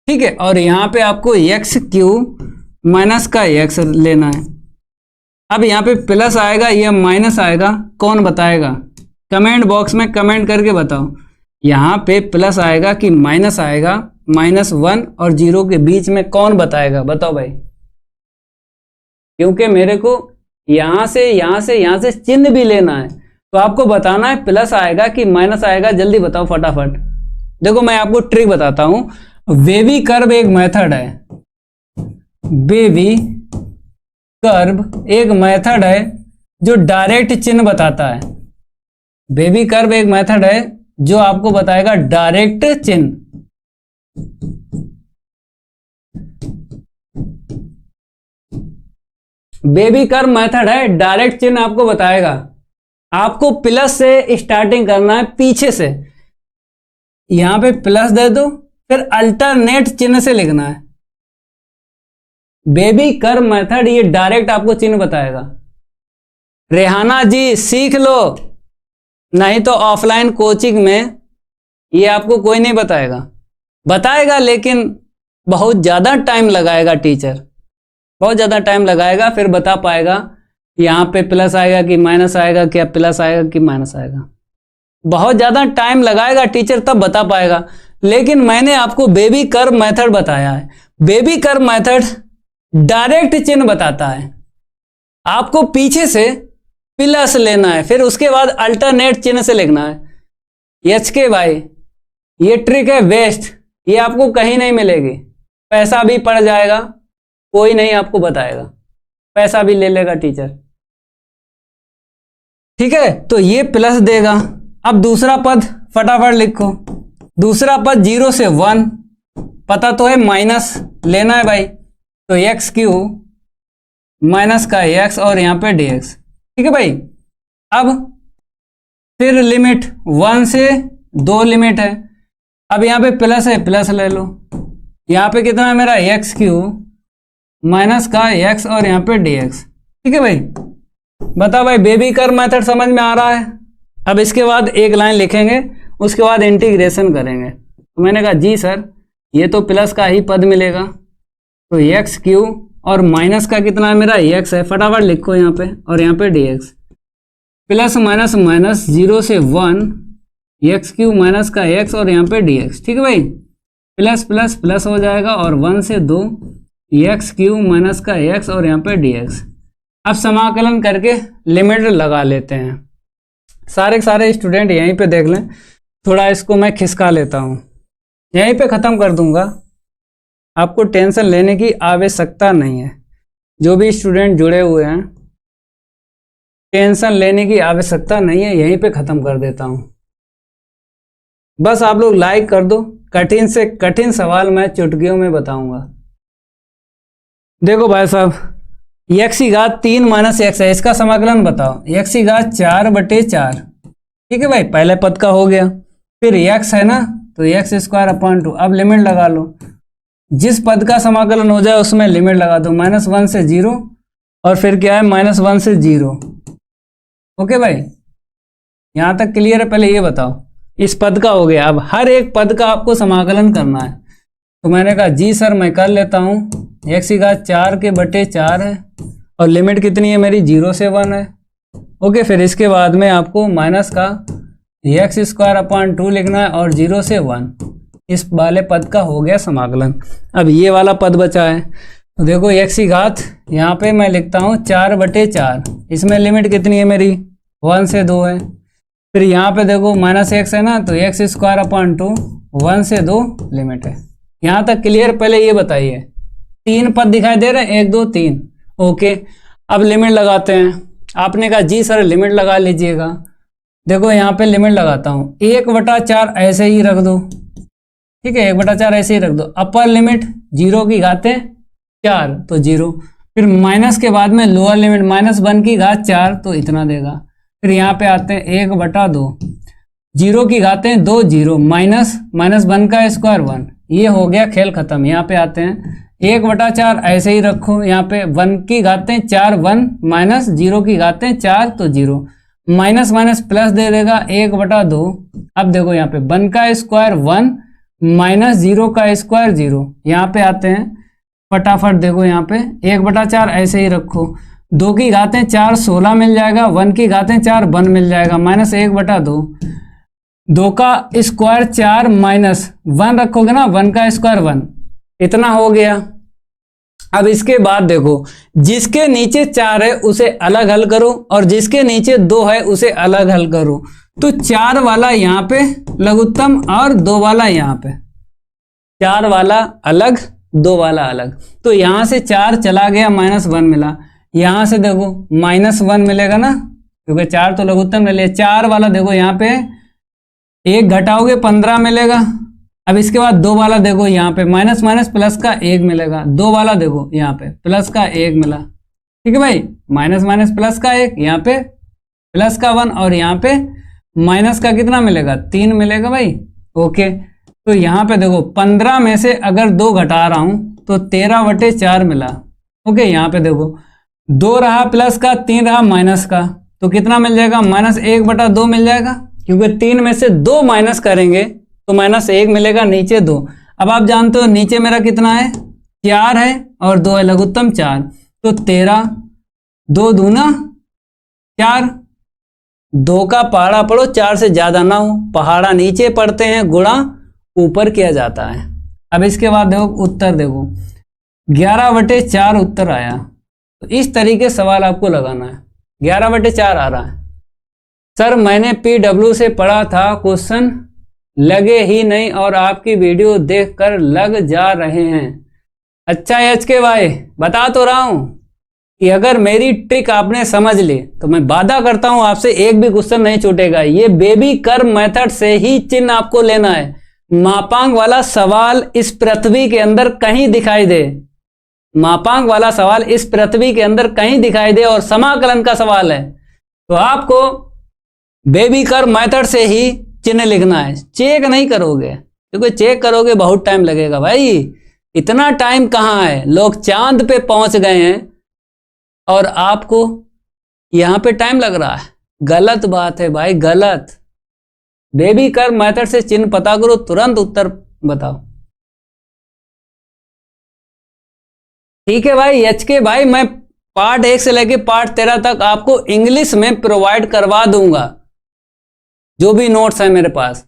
ठीक है, और यहां पे आपको x³ माइनस का x लेना है। अब यहाँ पे प्लस आएगा या माइनस आएगा, कौन बताएगा? कमेंट बॉक्स में कमेंट करके बताओ, यहाँ पे प्लस आएगा कि माइनस आएगा। -1 और 0 के बीच में कौन बताएगा? बताओ भाई, क्योंकि मेरे को यहाँ से चिन्ह भी लेना है, तो आपको बताना है प्लस आएगा कि माइनस आएगा। जल्दी बताओ फटाफट। देखो मैं आपको ट्रिक बताता हूं। वेवी कर्व एक मेथड है, वेवी कर्व एक मेथड है जो डायरेक्ट चिन्ह बताता है। वेवी कर्व एक मेथड है जो आपको बताएगा डायरेक्ट चिन्ह। बेबी कर्व मेथड है, डायरेक्ट चिन्ह आपको बताएगा। आपको प्लस से स्टार्टिंग करना है, पीछे से यहां पे प्लस दे दो, फिर अल्टरनेट चिन्ह से लिखना है। बेबी कर्व मेथड ये डायरेक्ट आपको चिन्ह बताएगा। रेहाना जी सीख लो, नहीं तो ऑफलाइन कोचिंग में ये आपको कोई नहीं बताएगा, लेकिन बहुत ज्यादा टाइम लगाएगा टीचर, बहुत ज्यादा टाइम लगाएगा, फिर बता पाएगा यहाँ पे प्लस आएगा कि माइनस आएगा, क्या प्लस आएगा कि माइनस आएगा। बहुत ज्यादा टाइम लगाएगा टीचर, तब बता पाएगा। लेकिन मैंने आपको बेबी कर्व मेथड बताया है। बेबी कर्व मेथड डायरेक्ट चिन्ह बताता है। आपको पीछे से प्लस लेना है, फिर उसके बाद अल्टरनेट चिन्ह से लिखना है। HK भाई ये ट्रिक है बेस्ट, ये आपको कहीं नहीं मिलेगी। पैसा भी पड़ जाएगा, कोई नहीं आपको बताएगा, पैसा भी ले लेगा टीचर। ठीक है, तो ये प्लस देगा। अब दूसरा पद फटाफट लिखो। दूसरा पद 0 से 1 पता तो है, माइनस लेना है भाई, तो x³ माइनस का x और यहां पे dx। ठीक है भाई, अब फिर लिमिट 1 से 2 लिमिट है। अब यहां पे प्लस है, प्लस ले लो। यहां पे कितना है मेरा? x³ माइनस का x और यहां पे dx। ठीक है भाई, बता भाई, बेबी कर्व मेथड समझ में आ रहा है। अब इसके बाद एक लाइन लिखेंगे, उसके बाद इंटीग्रेशन करेंगे। तो मैंने कहा जी सर, ये तो प्लस का ही पद मिलेगा, तो एक्स क्यू और माइनस का कितना है मेरा एक्स है, फटाफट लिखो यहाँ पे, और यहाँ पे D x. Plus minus minus 0 से 1, एक्स क्यू माइनस का एक्स और यहाँ पे डी एक्स। ठीक है भाई, प्लस प्लस प्लस हो जाएगा, और 1 से 2 एक्स क्यू माइनस का एक्स और यहाँ पे डी एक्स। अब समाकलन करके लिमिट लगा लेते हैं। सारे स्टूडेंट यहीं पे देख लें, थोड़ा इसको मैं खिसका लेता हूँ, यहीं पे ख़त्म कर दूंगा, आपको टेंशन लेने की आवश्यकता नहीं है। जो भी स्टूडेंट जुड़े हुए हैं, टेंशन लेने की आवश्यकता नहीं है, यहीं पे ख़त्म कर देता हूँ। बस आप लोग लाइक कर दो, कठिन से कठिन सवाल मैं चुटकियों में बताऊंगा। देखो भाई साहब, एक्स की घात 3 माइनस एक्स है, इसका समाकलन बताओ। एक्स की घात 4/4, ठीक है भाई, पहले पद का हो गया। फिर एक्स है ना, तो एक्स स्क्वायर अपॉन 2। अब लिमिट लगा लो, जिस पद का समाकलन हो जाए उसमें लिमिट लगा दो, -1 से 0, और फिर क्या है -1 से 0। ओके भाई, यहां तक क्लियर है? पहले ये बताओ, इस पद का हो गया, अब हर एक पद का आपको समाकलन करना है। तो मैंने कहा जी सर मैं कर लेता हूँ। एक्स की घात 4/4 है, और लिमिट कितनी है मेरी, 0 से 1 है। ओके, फिर इसके बाद में आपको माइनस का एक्स स्क्वायर अपॉन 2 लिखना है, और 0 से 1, इस वाले पद का हो गया समाकलन। अब ये वाला पद बचा है, तो देखो एक्स की घात यहाँ पे मैं लिखता हूँ 4/4, इसमें लिमिट कितनी है मेरी, 1 से 2 है। फिर यहाँ पे देखो माइनस एक्स है ना, तो एक्स स्क्वायर अपॉन 2, 1 से 2 लिमिट है। यहाँ तक क्लियर? पहले ये बताइए, 3 पद दिखाई दे रहे हैं, 1 2 3। ओके, अब लिमिट लगाते हैं। आपने कहा जी सर लिमिट लगा लीजिएगा, देखो यहाँ पे लिमिट लगाता हूँ, 1/4 ऐसे ही रख दो, ठीक है, 1/4 ऐसे ही रख दो। अपर लिमिट 0 की घातें 4, तो 0। फिर माइनस के बाद में लोअर लिमिट -1 की घात 4, तो इतना देगा। फिर यहाँ पे आते हैं 1/2, 0 की घातें 2, 0, -1 का स्क्वायर 1, ये हो गया खेल खत्म। यहाँ पे आते हैं 1/4 ऐसे ही रखो, यहाँ पे 1 की घातें 4, 1 माइनस 0 की घातें 4, तो 0, माइनस माइनस प्लस दे देगा 1/2। अब देखो यहाँ पे 1 का स्क्वायर 1 माइनस 0 का स्क्वायर 0। यहाँ पे आते हैं फटाफट, देखो यहाँ पे 1/4 ऐसे ही रखो, 2 की घातें 4, 16 मिल जाएगा, 1 की घातें 4, 1 मिल जाएगा, -1/2, 2 का स्क्वायर 4 माइनस 1 रखोगे ना, 1 का स्क्वायर 1, इतना हो गया। अब इसके बाद देखो, जिसके नीचे 4 है उसे अलग हल करो, और जिसके नीचे 2 है उसे अलग हल करो। तो 4 वाला यहाँ पे लघुत्तम, और 2 वाला यहाँ पे, 4 वाला अलग, 2 वाला अलग। तो यहाँ से 4 चला गया, -1 मिला। यहाँ से देखो -1 मिलेगा ना, क्योंकि 4 तो लघुत्तम ले लिया। 4 वाला देखो यहाँ पे 1 घटाओगे 15 मिलेगा। अब इसके बाद 2 वाला देखो यहाँ पे माइनस माइनस प्लस का 1 मिलेगा। 2 वाला देखो यहाँ पे प्लस का 1 मिला, ठीक है भाई, माइनस माइनस प्लस का 1, यहाँ पे प्लस का 1, और यहाँ पे माइनस का कितना मिलेगा, 3 मिलेगा भाई। ओके, तो यहाँ पे देखो 15 में से अगर 2 घटा रहा हूं तो 13/4 मिला। ओके, यहाँ पे देखो 2 रहा प्लस का, 3 रहा माइनस का, तो कितना मिल जाएगा, -1/2 मिल जाएगा, क्योंकि 3 में से 2 माइनस करेंगे तो -1 मिलेगा, नीचे 2। अब आप जानते हो नीचे मेरा कितना है, 4 है और 2 है, लघुत्तम 4, तो 13, 2 दूना 4, 2 का पहाड़ा पढ़ो, 4 से ज्यादा ना हो, पहाड़ा नीचे पढ़ते हैं, गुणा ऊपर किया जाता है। अब इसके बाद देखो उत्तर, देखो 11/4 उत्तर आया। तो इस तरीके सवाल आपको लगाना है। 11/4 आ रहा है सर, मैंने PW से पढ़ा था, क्वेश्चन लगे ही नहीं और आपकी वीडियो देखकर लग जा रहे हैं। अच्छा HK भाई, बता तो रहा हूं कि अगर मेरी ट्रिक आपने समझ ली तो मैं वादा करता हूं आपसे एक भी क्वेश्चन नहीं छूटेगा। ये बेबी कर्व मेथड से ही चिन्ह आपको लेना है। मापांक वाला सवाल इस पृथ्वी के अंदर कहीं दिखाई दे, मापांक वाला सवाल इस पृथ्वी के अंदर कहीं दिखाई दे और समाकलन का सवाल है, तो आपको बेबी कर्व मेथड से ही चिन्ह लिखना है। चेक नहीं करोगे, क्योंकि चेक करोगे बहुत टाइम लगेगा भाई। इतना टाइम कहाँ है, लोग चांद पे पहुंच गए हैं और आपको यहाँ पे टाइम लग रहा है, गलत बात है भाई, गलत। बेबी कर्व मेथड से चिन्ह पता करो, तुरंत उत्तर बताओ। ठीक है भाई एच के भाई, मैं पार्ट 1 से लेके पार्ट 13 तक आपको इंग्लिश में प्रोवाइड करवा दूंगा, जो भी नोट्स है मेरे पास,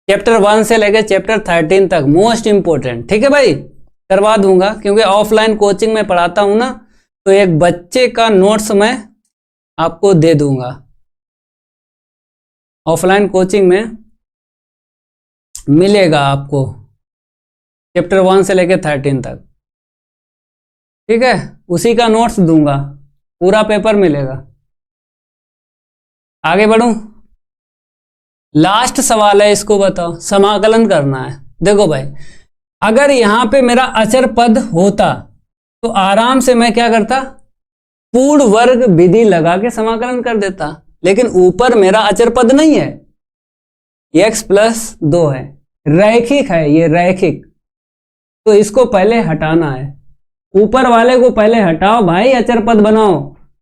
चैप्टर 1 से लेके चैप्टर 13 तक, मोस्ट इंपोर्टेंट। ठीक है भाई, करवा दूंगा, क्योंकि ऑफलाइन कोचिंग में पढ़ाता हूं ना, तो एक बच्चे का नोट्स मैं आपको दे दूंगा। ऑफलाइन कोचिंग में मिलेगा आपको चैप्टर 1 से लेके 13 तक। ठीक है, उसी का नोट्स दूंगा, पूरा पेपर मिलेगा। आगे बढ़ूं, लास्ट सवाल है, इसको बताओ, समाकलन करना है। देखो भाई, अगर यहां पे मेरा अचर पद होता तो आराम से मैं क्या करता, पूर्ण वर्ग विधि लगा के समाकलन कर देता, लेकिन ऊपर मेरा अचर पद नहीं है, x+2 है, रैखिक है ये, रैखिक, तो इसको पहले हटाना है। ऊपर वाले को पहले हटाओ भाई, अचर पद बनाओ,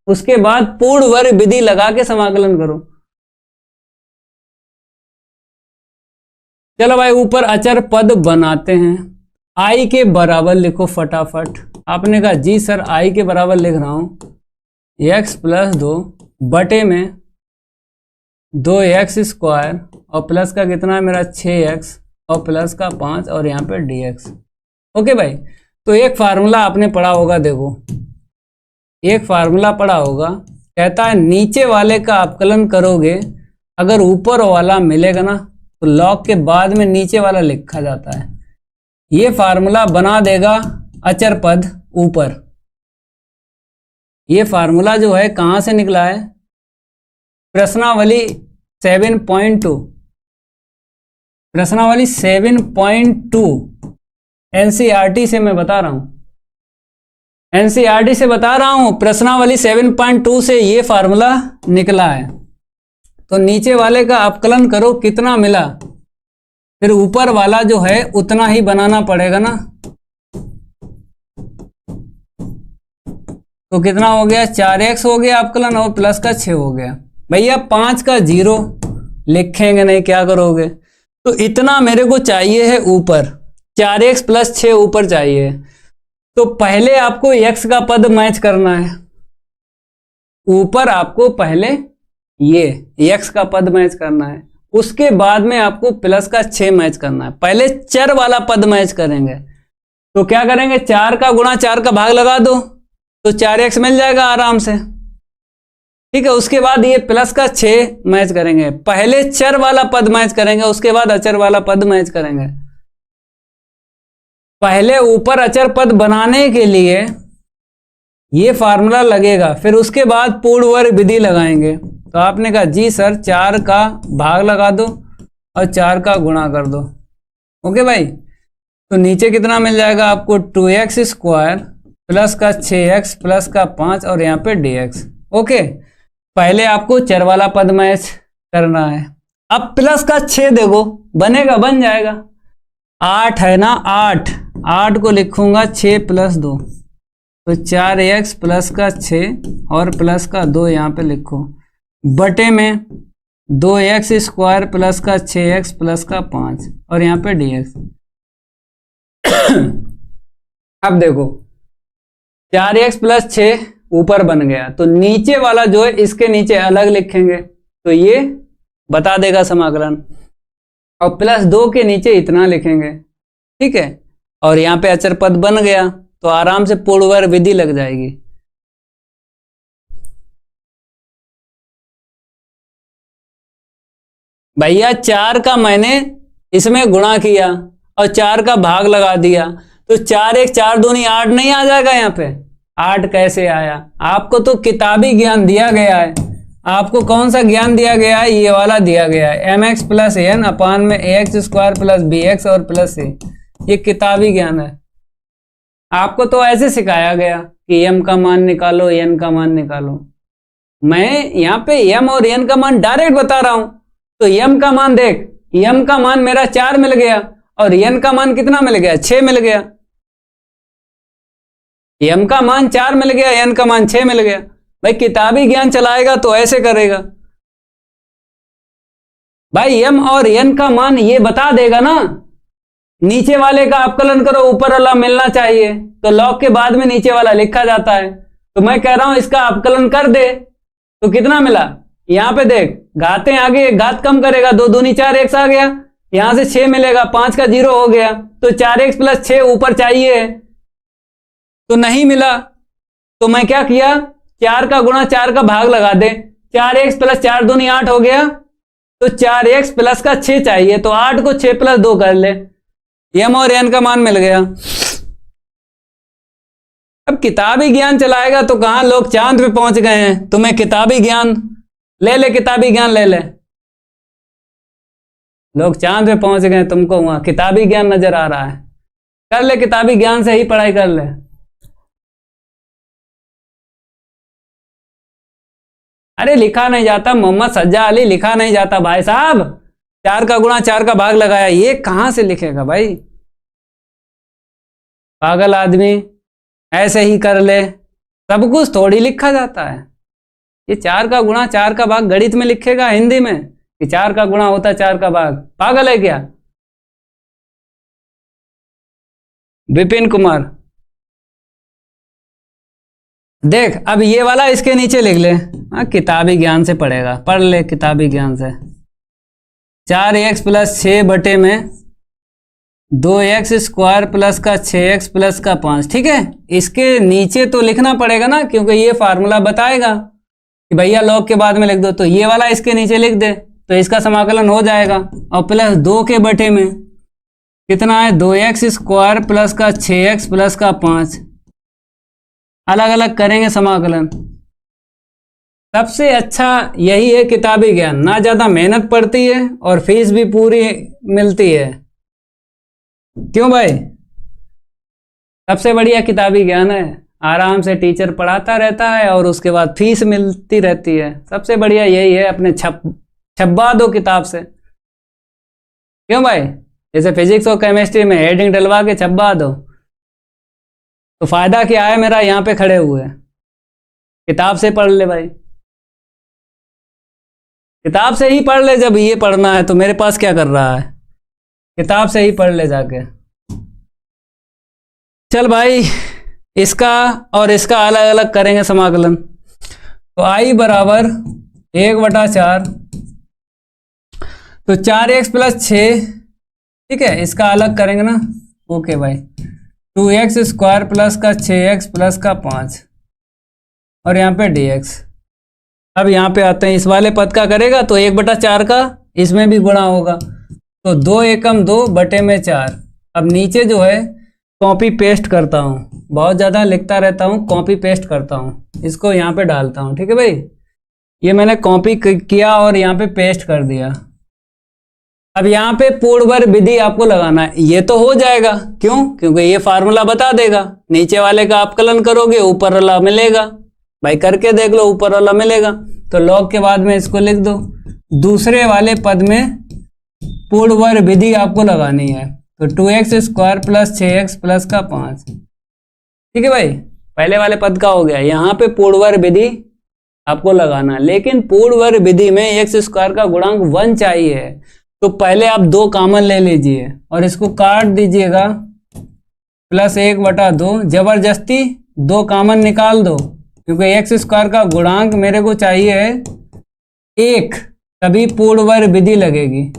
उसके बाद पूर्ण वर्ग विधि लगा के समाकलन करो। चलो भाई, ऊपर अचर पद बनाते हैं। आई के बराबर लिखो फटाफट। आपने कहा जी सर आई के बराबर लिख रहा हूं, x+2 बटे में 2x² और प्लस का कितना है मेरा 6x और प्लस का 5 और यहाँ पे dx। ओके भाई, तो एक फार्मूला आपने पढ़ा होगा, देखो एक फार्मूला पढ़ा होगा, कहता है नीचे वाले का अवकलन करोगे, अगर ऊपर वाला मिलेगा ना तो लॉग के बाद में नीचे वाला लिखा जाता है। ये फार्मूला बना देगा अचर पद ऊपर। ये फार्मूला जो है कहां से निकला है, प्रश्नावली 7.2, प्रश्नावली 7.2 एनसीईआरटी से मैं बता रहा हूं, एनसीईआरटी से बता रहा हूं, प्रश्नावली 7.2 से ये फार्मूला निकला है। तो नीचे वाले का अवकलन करो, कितना मिला, फिर ऊपर वाला जो है उतना ही बनाना पड़ेगा ना। तो कितना हो गया, 4x हो गया अवकलन और प्लस का 6 हो गया। भैया 5 का 0 लिखेंगे नहीं, क्या करोगे, तो इतना मेरे को चाहिए है ऊपर, 4x + 6 ऊपर चाहिए। तो पहले आपको x का पद मैच करना है, ऊपर आपको पहले ये x का पद मैच करना है, उसके बाद में आपको प्लस का 6 मैच करना है। पहले चर वाला पद मैच करेंगे, तो क्या करेंगे, 4 का गुणा 4 का भाग लगा दो तो 4x मिल जाएगा आराम से। ठीक है, उसके बाद ये प्लस का 6 मैच करेंगे, पहले चर वाला पद मैच करेंगे, उसके बाद अचर वाला पद मैच करेंगे। पहले ऊपर अचर पद बनाने के लिए ये फार्मूला लगेगा, फिर उसके बाद पूर्ण वर्ग विधि लगाएंगे। तो आपने कहा जी सर 4 का भाग लगा दो और 4 का गुणा कर दो। ओके भाई, तो नीचे कितना मिल जाएगा आपको, 2x² प्लस का 6x प्लस का 5 और यहाँ पे dx। ओके, पहले आपको चर वाला पद मैच करना है। अब प्लस का 6 देखो बनेगा, बन जाएगा, 8 है ना, 8 को लिखूंगा 6 + 2 तो 4x प्लस का 6 और प्लस का 2 यहाँ पे लिखो, बटे में 2x² प्लस का 6x प्लस का 5 और यहाँ पे dx। अब देखो 4x + 6 ऊपर बन गया, तो नीचे वाला जो है इसके नीचे अलग लिखेंगे, तो ये बता देगा समाकलन, और +2 के नीचे इतना लिखेंगे। ठीक है, और यहाँ पे अचर पद बन गया, तो आराम से पूर्ण वर्ग विधि लग जाएगी। भैया 4 का मैंने इसमें गुणा किया और 4 का भाग लगा दिया, तो 4 1 4 दूनी 8 नहीं आ जाएगा, यहाँ पे 8 कैसे आया, आपको तो किताबी ज्ञान दिया गया है। आपको कौन सा ज्ञान दिया गया है, ये वाला दिया गया है, mx + n अपान में ax² + bx और प्लस a, ये किताबी ज्ञान है। आपको तो ऐसे सिखाया गया कि m का मान निकालो, n का मान निकालो। मैं यहाँ पे m और n का मान डायरेक्ट बता रहा हूं, तो m का मान देख, m का मान मेरा 4 मिल गया और n का मान कितना मिल गया, 6 मिल गया। m का मान 4 मिल गया, n का मान 6 मिल गया, भाई किताबी ज्ञान चलाएगा तो ऐसे करेगा भाई, m और n का मान ये बता देगा ना, नीचे वाले का अपकलन करो ऊपर वाला मिलना चाहिए, तो लॉग के बाद में नीचे वाला लिखा जाता है। तो मैं कह रहा हूं इसका अपकलन कर दे, तो कितना मिला, यहां पे देख घातें आगे, घात कम करेगा, 2 दूनी 4 x आ गया, यहां से 6 मिलेगा, 5 का 0 हो गया, तो 4x + 6 ऊपर चाहिए तो नहीं मिला। तो मैं क्या किया, 4 का गुणा 4 का भाग लगा दे, 4x + 4 दूनी 8 हो गया, तो 4x + का 6 चाहिए, तो 8 को 6 + 2 कर ले, m और n का मान मिल गया। अब किताबी ज्ञान चलाएगा तो कहां लोग चांद पे पहुंच गए हैं, तुम्हें किताबी ज्ञान ले, किताबी ज्ञान ले, लोग चांद पे पहुंच गए, तुमको वहां किताबी ज्ञान नजर आ रहा है, कर ले किताबी ज्ञान से ही पढ़ाई कर ले। अरे लिखा नहीं जाता मोहम्मद सज्जा अली, लिखा नहीं जाता भाई साहब, 4 का गुणा 4 का भाग लगाया, ये कहां से लिखेगा भाई, पागल आदमी, ऐसे ही कर ले, सब कुछ थोड़ी लिखा जाता है। ये 4 का गुणा 4 का भाग गणित में लिखेगा हिंदी में कि 4 का गुणा होता 4 का भाग, पागल है क्या। विपिन कुमार देख, अब ये वाला इसके नीचे लिख ले, किताबी ज्ञान से पढ़ेगा, पढ़ ले किताबी ज्ञान से। 4x + 6 बटे में 2x² + 6x + 5, ठीक है। इसके नीचे तो लिखना पड़ेगा ना, क्योंकि ये फार्मूला बताएगा कि भैया लॉग के बाद में लिख दो, तो ये वाला इसके नीचे लिख दे, तो इसका समाकलन हो जाएगा, और प्लस 2 के बटे में कितना है, 2x² + 6x + 5, अलग अलग करेंगे समाकलन। सबसे अच्छा यही है किताबी ज्ञान, ना ज्यादा मेहनत पड़ती है और फीस भी पूरी मिलती है, क्यों भाई, सबसे बढ़िया किताबी ज्ञान है, आराम से टीचर पढ़ाता रहता है और उसके बाद फीस मिलती रहती है, सबसे बढ़िया यही है, अपने छपवा दो किताब से, क्यों भाई, जैसे फिजिक्स और केमिस्ट्री में हेडिंग डलवा के छपवा दो, तो फायदा क्या है मेरा, यहां पे खड़े हुए किताब से पढ़ ले भाई, किताब से ही पढ़ ले, जब ये पढ़ना है तो मेरे पास क्या कर रहा है, किताब से ही पढ़ ले जाके। चल भाई, इसका और इसका अलग अलग करेंगे समाकलन, तो i बराबर 1/4, तो 4x + 6, ठीक है, इसका अलग करेंगे ना, ओके भाई, 2x² + 6x + 5, और यहाँ पे dx। अब यहाँ पे आते हैं, इस वाले पद का करेगा तो 1/4 का इसमें भी गुणा होगा, तो 2 एकम 2 बटे में 4। अब नीचे जो है कॉपी पेस्ट करता हूँ, बहुत ज़्यादा लिखता रहता हूँ, कॉपी पेस्ट करता हूँ, इसको यहाँ पे डालता हूँ, ठीक है भाई, ये मैंने कॉपी किया और यहाँ पे पेस्ट कर दिया। अब यहाँ पे पूर्णवर्ग विधि आपको लगाना है, ये तो हो जाएगा, क्यों, क्योंकि ये फार्मूला बता देगा, नीचे वाले का अपकलन करोगे ऊपर वाला मिलेगा, भाई करके देख लो, ऊपर वाला मिलेगा, तो लॉग के बाद में इसको लिख दो, दूसरे वाले पद में पूर्णवर्ग विधि आपको लगानी है, तो 2x² + 6x + 5, ठीक है भाई, पहले वाले पद का हो गया, यहाँ पे पूर्णवर्ग विधि आपको लगाना, लेकिन पूर्णवर्ग विधि में x² का गुणांक 1 चाहिए, तो पहले आप 2 कॉमन ले लीजिए और इसको काट दीजिएगा, +1/2, जबरदस्ती 2 कॉमन निकाल दो, क्योंकि x² का गुणांक मेरे को चाहिए 1, तभी पूर्णवर्ग विधि लगेगी,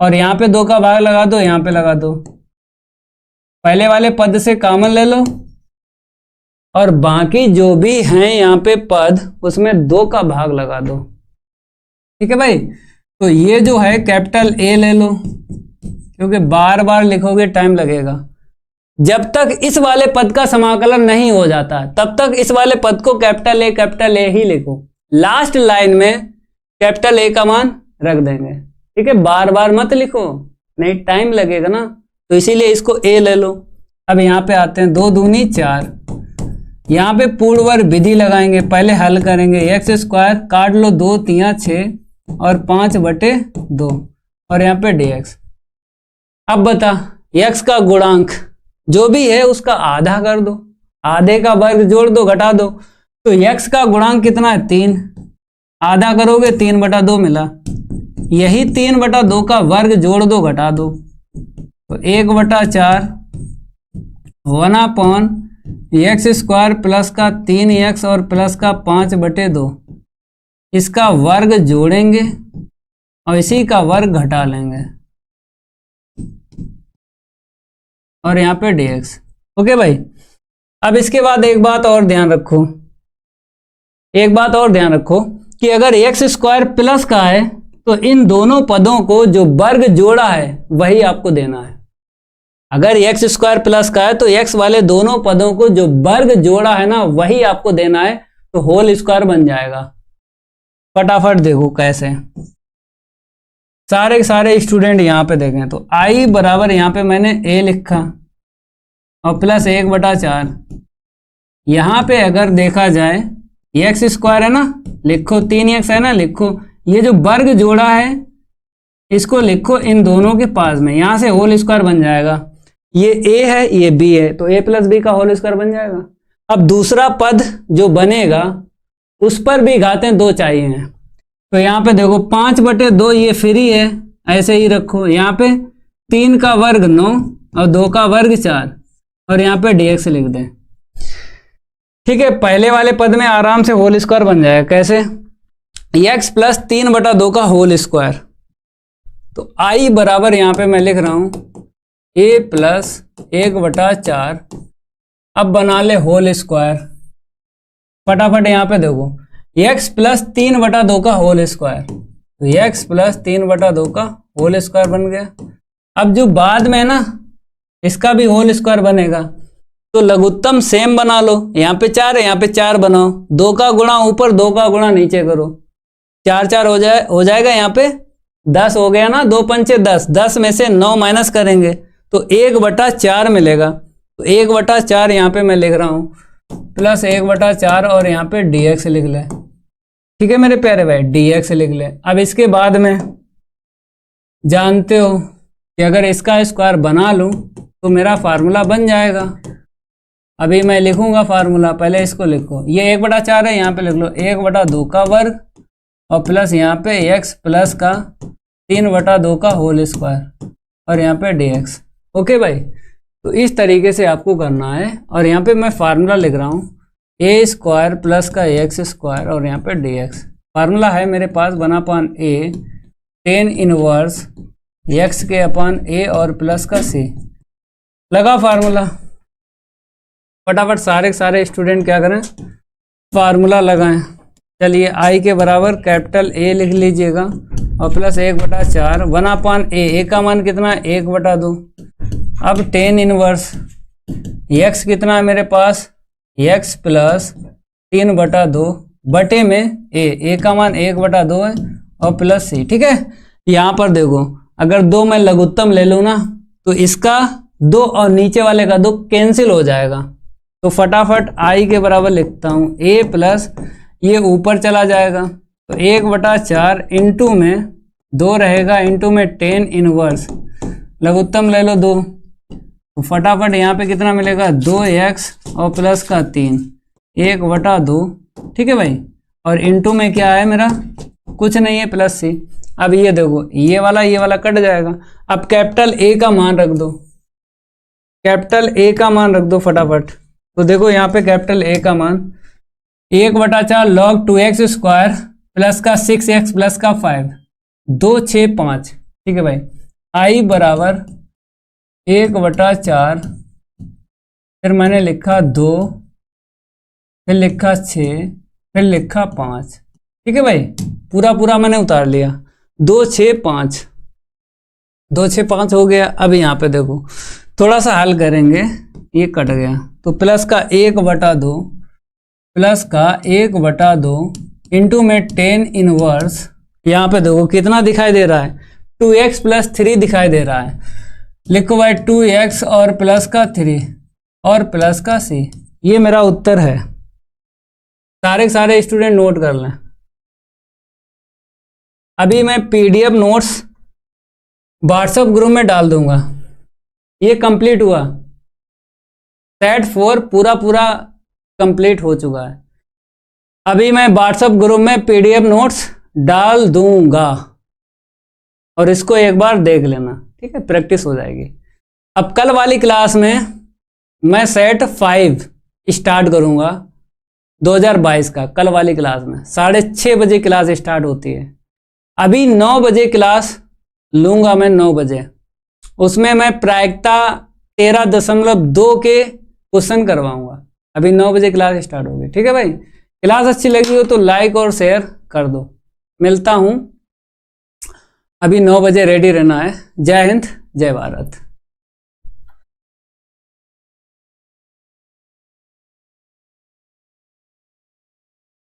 और यहाँ पे 2 का भाग लगा दो, यहाँ पे लगा दो, पहले वाले पद से कॉमन ले लो, और बाकी जो भी हैं यहाँ पे पद, उसमें 2 का भाग लगा दो, ठीक है भाई। तो ये जो है कैपिटल A ले लो, क्योंकि बार बार लिखोगे टाइम लगेगा, जब तक इस वाले पद का समाकलन नहीं हो जाता तब तक इस वाले पद को कैपिटल A ही लिखो, लास्ट लाइन में कैपिटल A का मान रख देंगे, ठीक है, बार बार मत लिखो, नहीं टाइम लगेगा ना, तो इसीलिए इसको A ले लो। अब यहाँ पे आते हैं, 2 दूनी 4, यहाँ पे पूर्णवर्ग विधि लगाएंगे, पहले हल करेंगे, x² काट लो, 2 3 6 और 5/2, और यहाँ पे dx। अब बता, x का गुणांक जो भी है उसका आधा कर दो, आधे का वर्ग जोड़ दो, घटा दो, तो x का गुणांक कितना है 3, आधा करोगे 3/2 मिला, यही 3/2 का वर्ग जोड़ दो घटा दो, तो 1/4 1/x² प्लस का 3x और प्लस का 5/2, इसका वर्ग जोड़ेंगे और इसी का वर्ग घटा लेंगे और यहाँ पे dx। ओके भाई, अब इसके बाद एक बात और ध्यान रखो, कि अगर x² प्लस का है तो इन दोनों पदों को जो वर्ग जोड़ा है वही आपको देना है। अगर x² प्लस का है तो x वाले दोनों पदों को जो वर्ग जोड़ा है ना वही आपको देना है, तो होल स्क्वायर बन जाएगा। फटाफट देखो कैसे, सारे के सारे स्टूडेंट यहाँ पे देखें तो i बराबर यहाँ पे मैंने a लिखा और प्लस 1/4, यहाँ पे अगर देखा जाए x² है ना, लिखो 3x है ना, लिखो ये जो वर्ग जोड़ा है इसको लिखो इन दोनों के पास में, यहां से होल स्क्वायर बन जाएगा। ये a है ये b है, तो a + b का होल स्क्वायर बन जाएगा। अब दूसरा पद जो बनेगा उस पर भी घातें 2 चाहिए हैं, तो यहाँ पे देखो 5/2 ये फ्री है, ऐसे ही रखो। यहाँ पे 3 का वर्ग 9 और 2 का वर्ग 4 और यहाँ पे dx लिख दें। ठीक है, पहले वाले पद में आराम से होल स्क्वायर बन जाएगा। कैसे? x प्लस 3/2 का होल स्क्वायर, तो i बराबर यहाँ पे मैं लिख रहा हूं a प्लस 1/4। अब बना ले होल स्क्वायर, फटाफट यहाँ पे देखो x प्लस 3/2 का होल स्क्वायर, तो x प्लस 3/2 का होल स्क्वायर बन गया। अब जो बाद में ना इसका भी होल स्क्वायर बनेगा, तो लघुत्तम सेम बना लो। यहाँ पे 4 है, यहाँ पे 4 बनाओ, 2 का गुणा ऊपर 2 का गुणा नीचे करो, 4 हो जाएगा। यहाँ पे 10 हो गया ना, 2 पंचे 10, 10 में से 9 माइनस करेंगे तो 1/4 मिलेगा। तो 1/4 यहाँ पे मैं लिख रहा हूँ प्लस 1/4 और यहाँ पे dx लिख ले। ठीक है मेरे प्यारे भाई, dx लिख ले। अब इसके बाद में जानते हो कि अगर इसका स्क्वायर बना लूँ तो मेरा फार्मूला बन जाएगा। अभी मैं लिखूंगा फार्मूला, पहले इसको लिखो। ये 1/4 है, यहाँ पे लिख लो 1/2 का वर्ग और प्लस यहाँ पे x प्लस का 3/2 का होल स्क्वायर और यहाँ पे dx। ओके भाई, तो इस तरीके से आपको करना है। और यहाँ पे मैं फार्मूला लिख रहा हूँ a² प्लस का x² और यहाँ पे dx। फार्मूला है मेरे पास 1/a tan इनवर्स x के अपान a और प्लस का c। लगा फार्मूला, फटाफट सारे स्टूडेंट क्या करें, फार्मूला लगाएं। चलिए i के बराबर कैपिटल A लिख लीजिएगा और प्लस 1/4 1/a, a का मान कितना है 1/2। अब tan इनवर्स x कितना है मेरे पास, x प्लस 3/2 बटे में a का मान 1/2 है और प्लस c। ठीक है, यहाँ पर देखो अगर 2 मैं लघुत्तम ले लूँ ना तो इसका 2 और नीचे वाले का 2 कैंसिल हो जाएगा। तो फटाफट i के बराबर लिखता हूँ a प्लस ये ऊपर चला जाएगा तो 1/4 इंटू में 2 रहेगा, इंटू में tan इनवर्स लघुत्तम ले लो 2, तो फटाफट यहाँ पे कितना मिलेगा 2x और प्लस का 3 1/2। ठीक है भाई, और इंटू में क्या है मेरा, कुछ नहीं है प्लस c। अब ये देखो ये वाला कट जाएगा। अब कैपिटल A का मान रख दो, कैपिटल A का मान रख दो फटाफट। तो देखो यहाँ पे कैपिटल A का मान 1/4 log 2x² प्लस का 6x प्लस का 5 2 6 5। ठीक है भाई, i बराबर 1/4 फिर मैंने लिखा 2 फिर लिखा 6 फिर लिखा 5। ठीक है भाई, पूरा मैंने उतार लिया 2 6 5 2 6 5 हो गया। अब यहाँ पे देखो थोड़ा सा हल करेंगे, ये कट गया तो प्लस का 1/2 प्लस का 1/2 इंटू में tan इनवर्स, यहाँ पे देखो कितना दिखाई दे रहा है 2x प्लस 3 दिखाई दे रहा है। लिखो भाई 2x और प्लस का 3 और प्लस का c, ये मेरा उत्तर है। सारे स्टूडेंट नोट कर लें। अभी मैं PDF नोट्स व्हाट्सएप ग्रुप में डाल दूंगा। ये कंप्लीट हुआ, सेट 4 पूरा कंप्लीट हो चुका है। अभी मैं व्हाट्सएप ग्रुप में पीडीएफ नोट्स डाल दूंगा और इसको एक बार देख लेना, ठीक है, प्रैक्टिस हो जाएगी। अब कल वाली क्लास में मैं सेट 5 स्टार्ट करूंगा 2022 का। कल वाली क्लास में 6:30 बजे क्लास स्टार्ट होती है। अभी 9 बजे क्लास लूंगा मैं, 9 बजे। उसमें मैं प्रायिकता 13.2 के क्वेश्चन करवाऊंगा। अभी 9 बजे क्लास स्टार्ट होगी, ठीक है भाई। क्लास अच्छी लगी हो तो लाइक और शेयर कर दो। मिलता हूं, अभी 9 बजे रेडी रहना है। जय हिंद, जय भारत।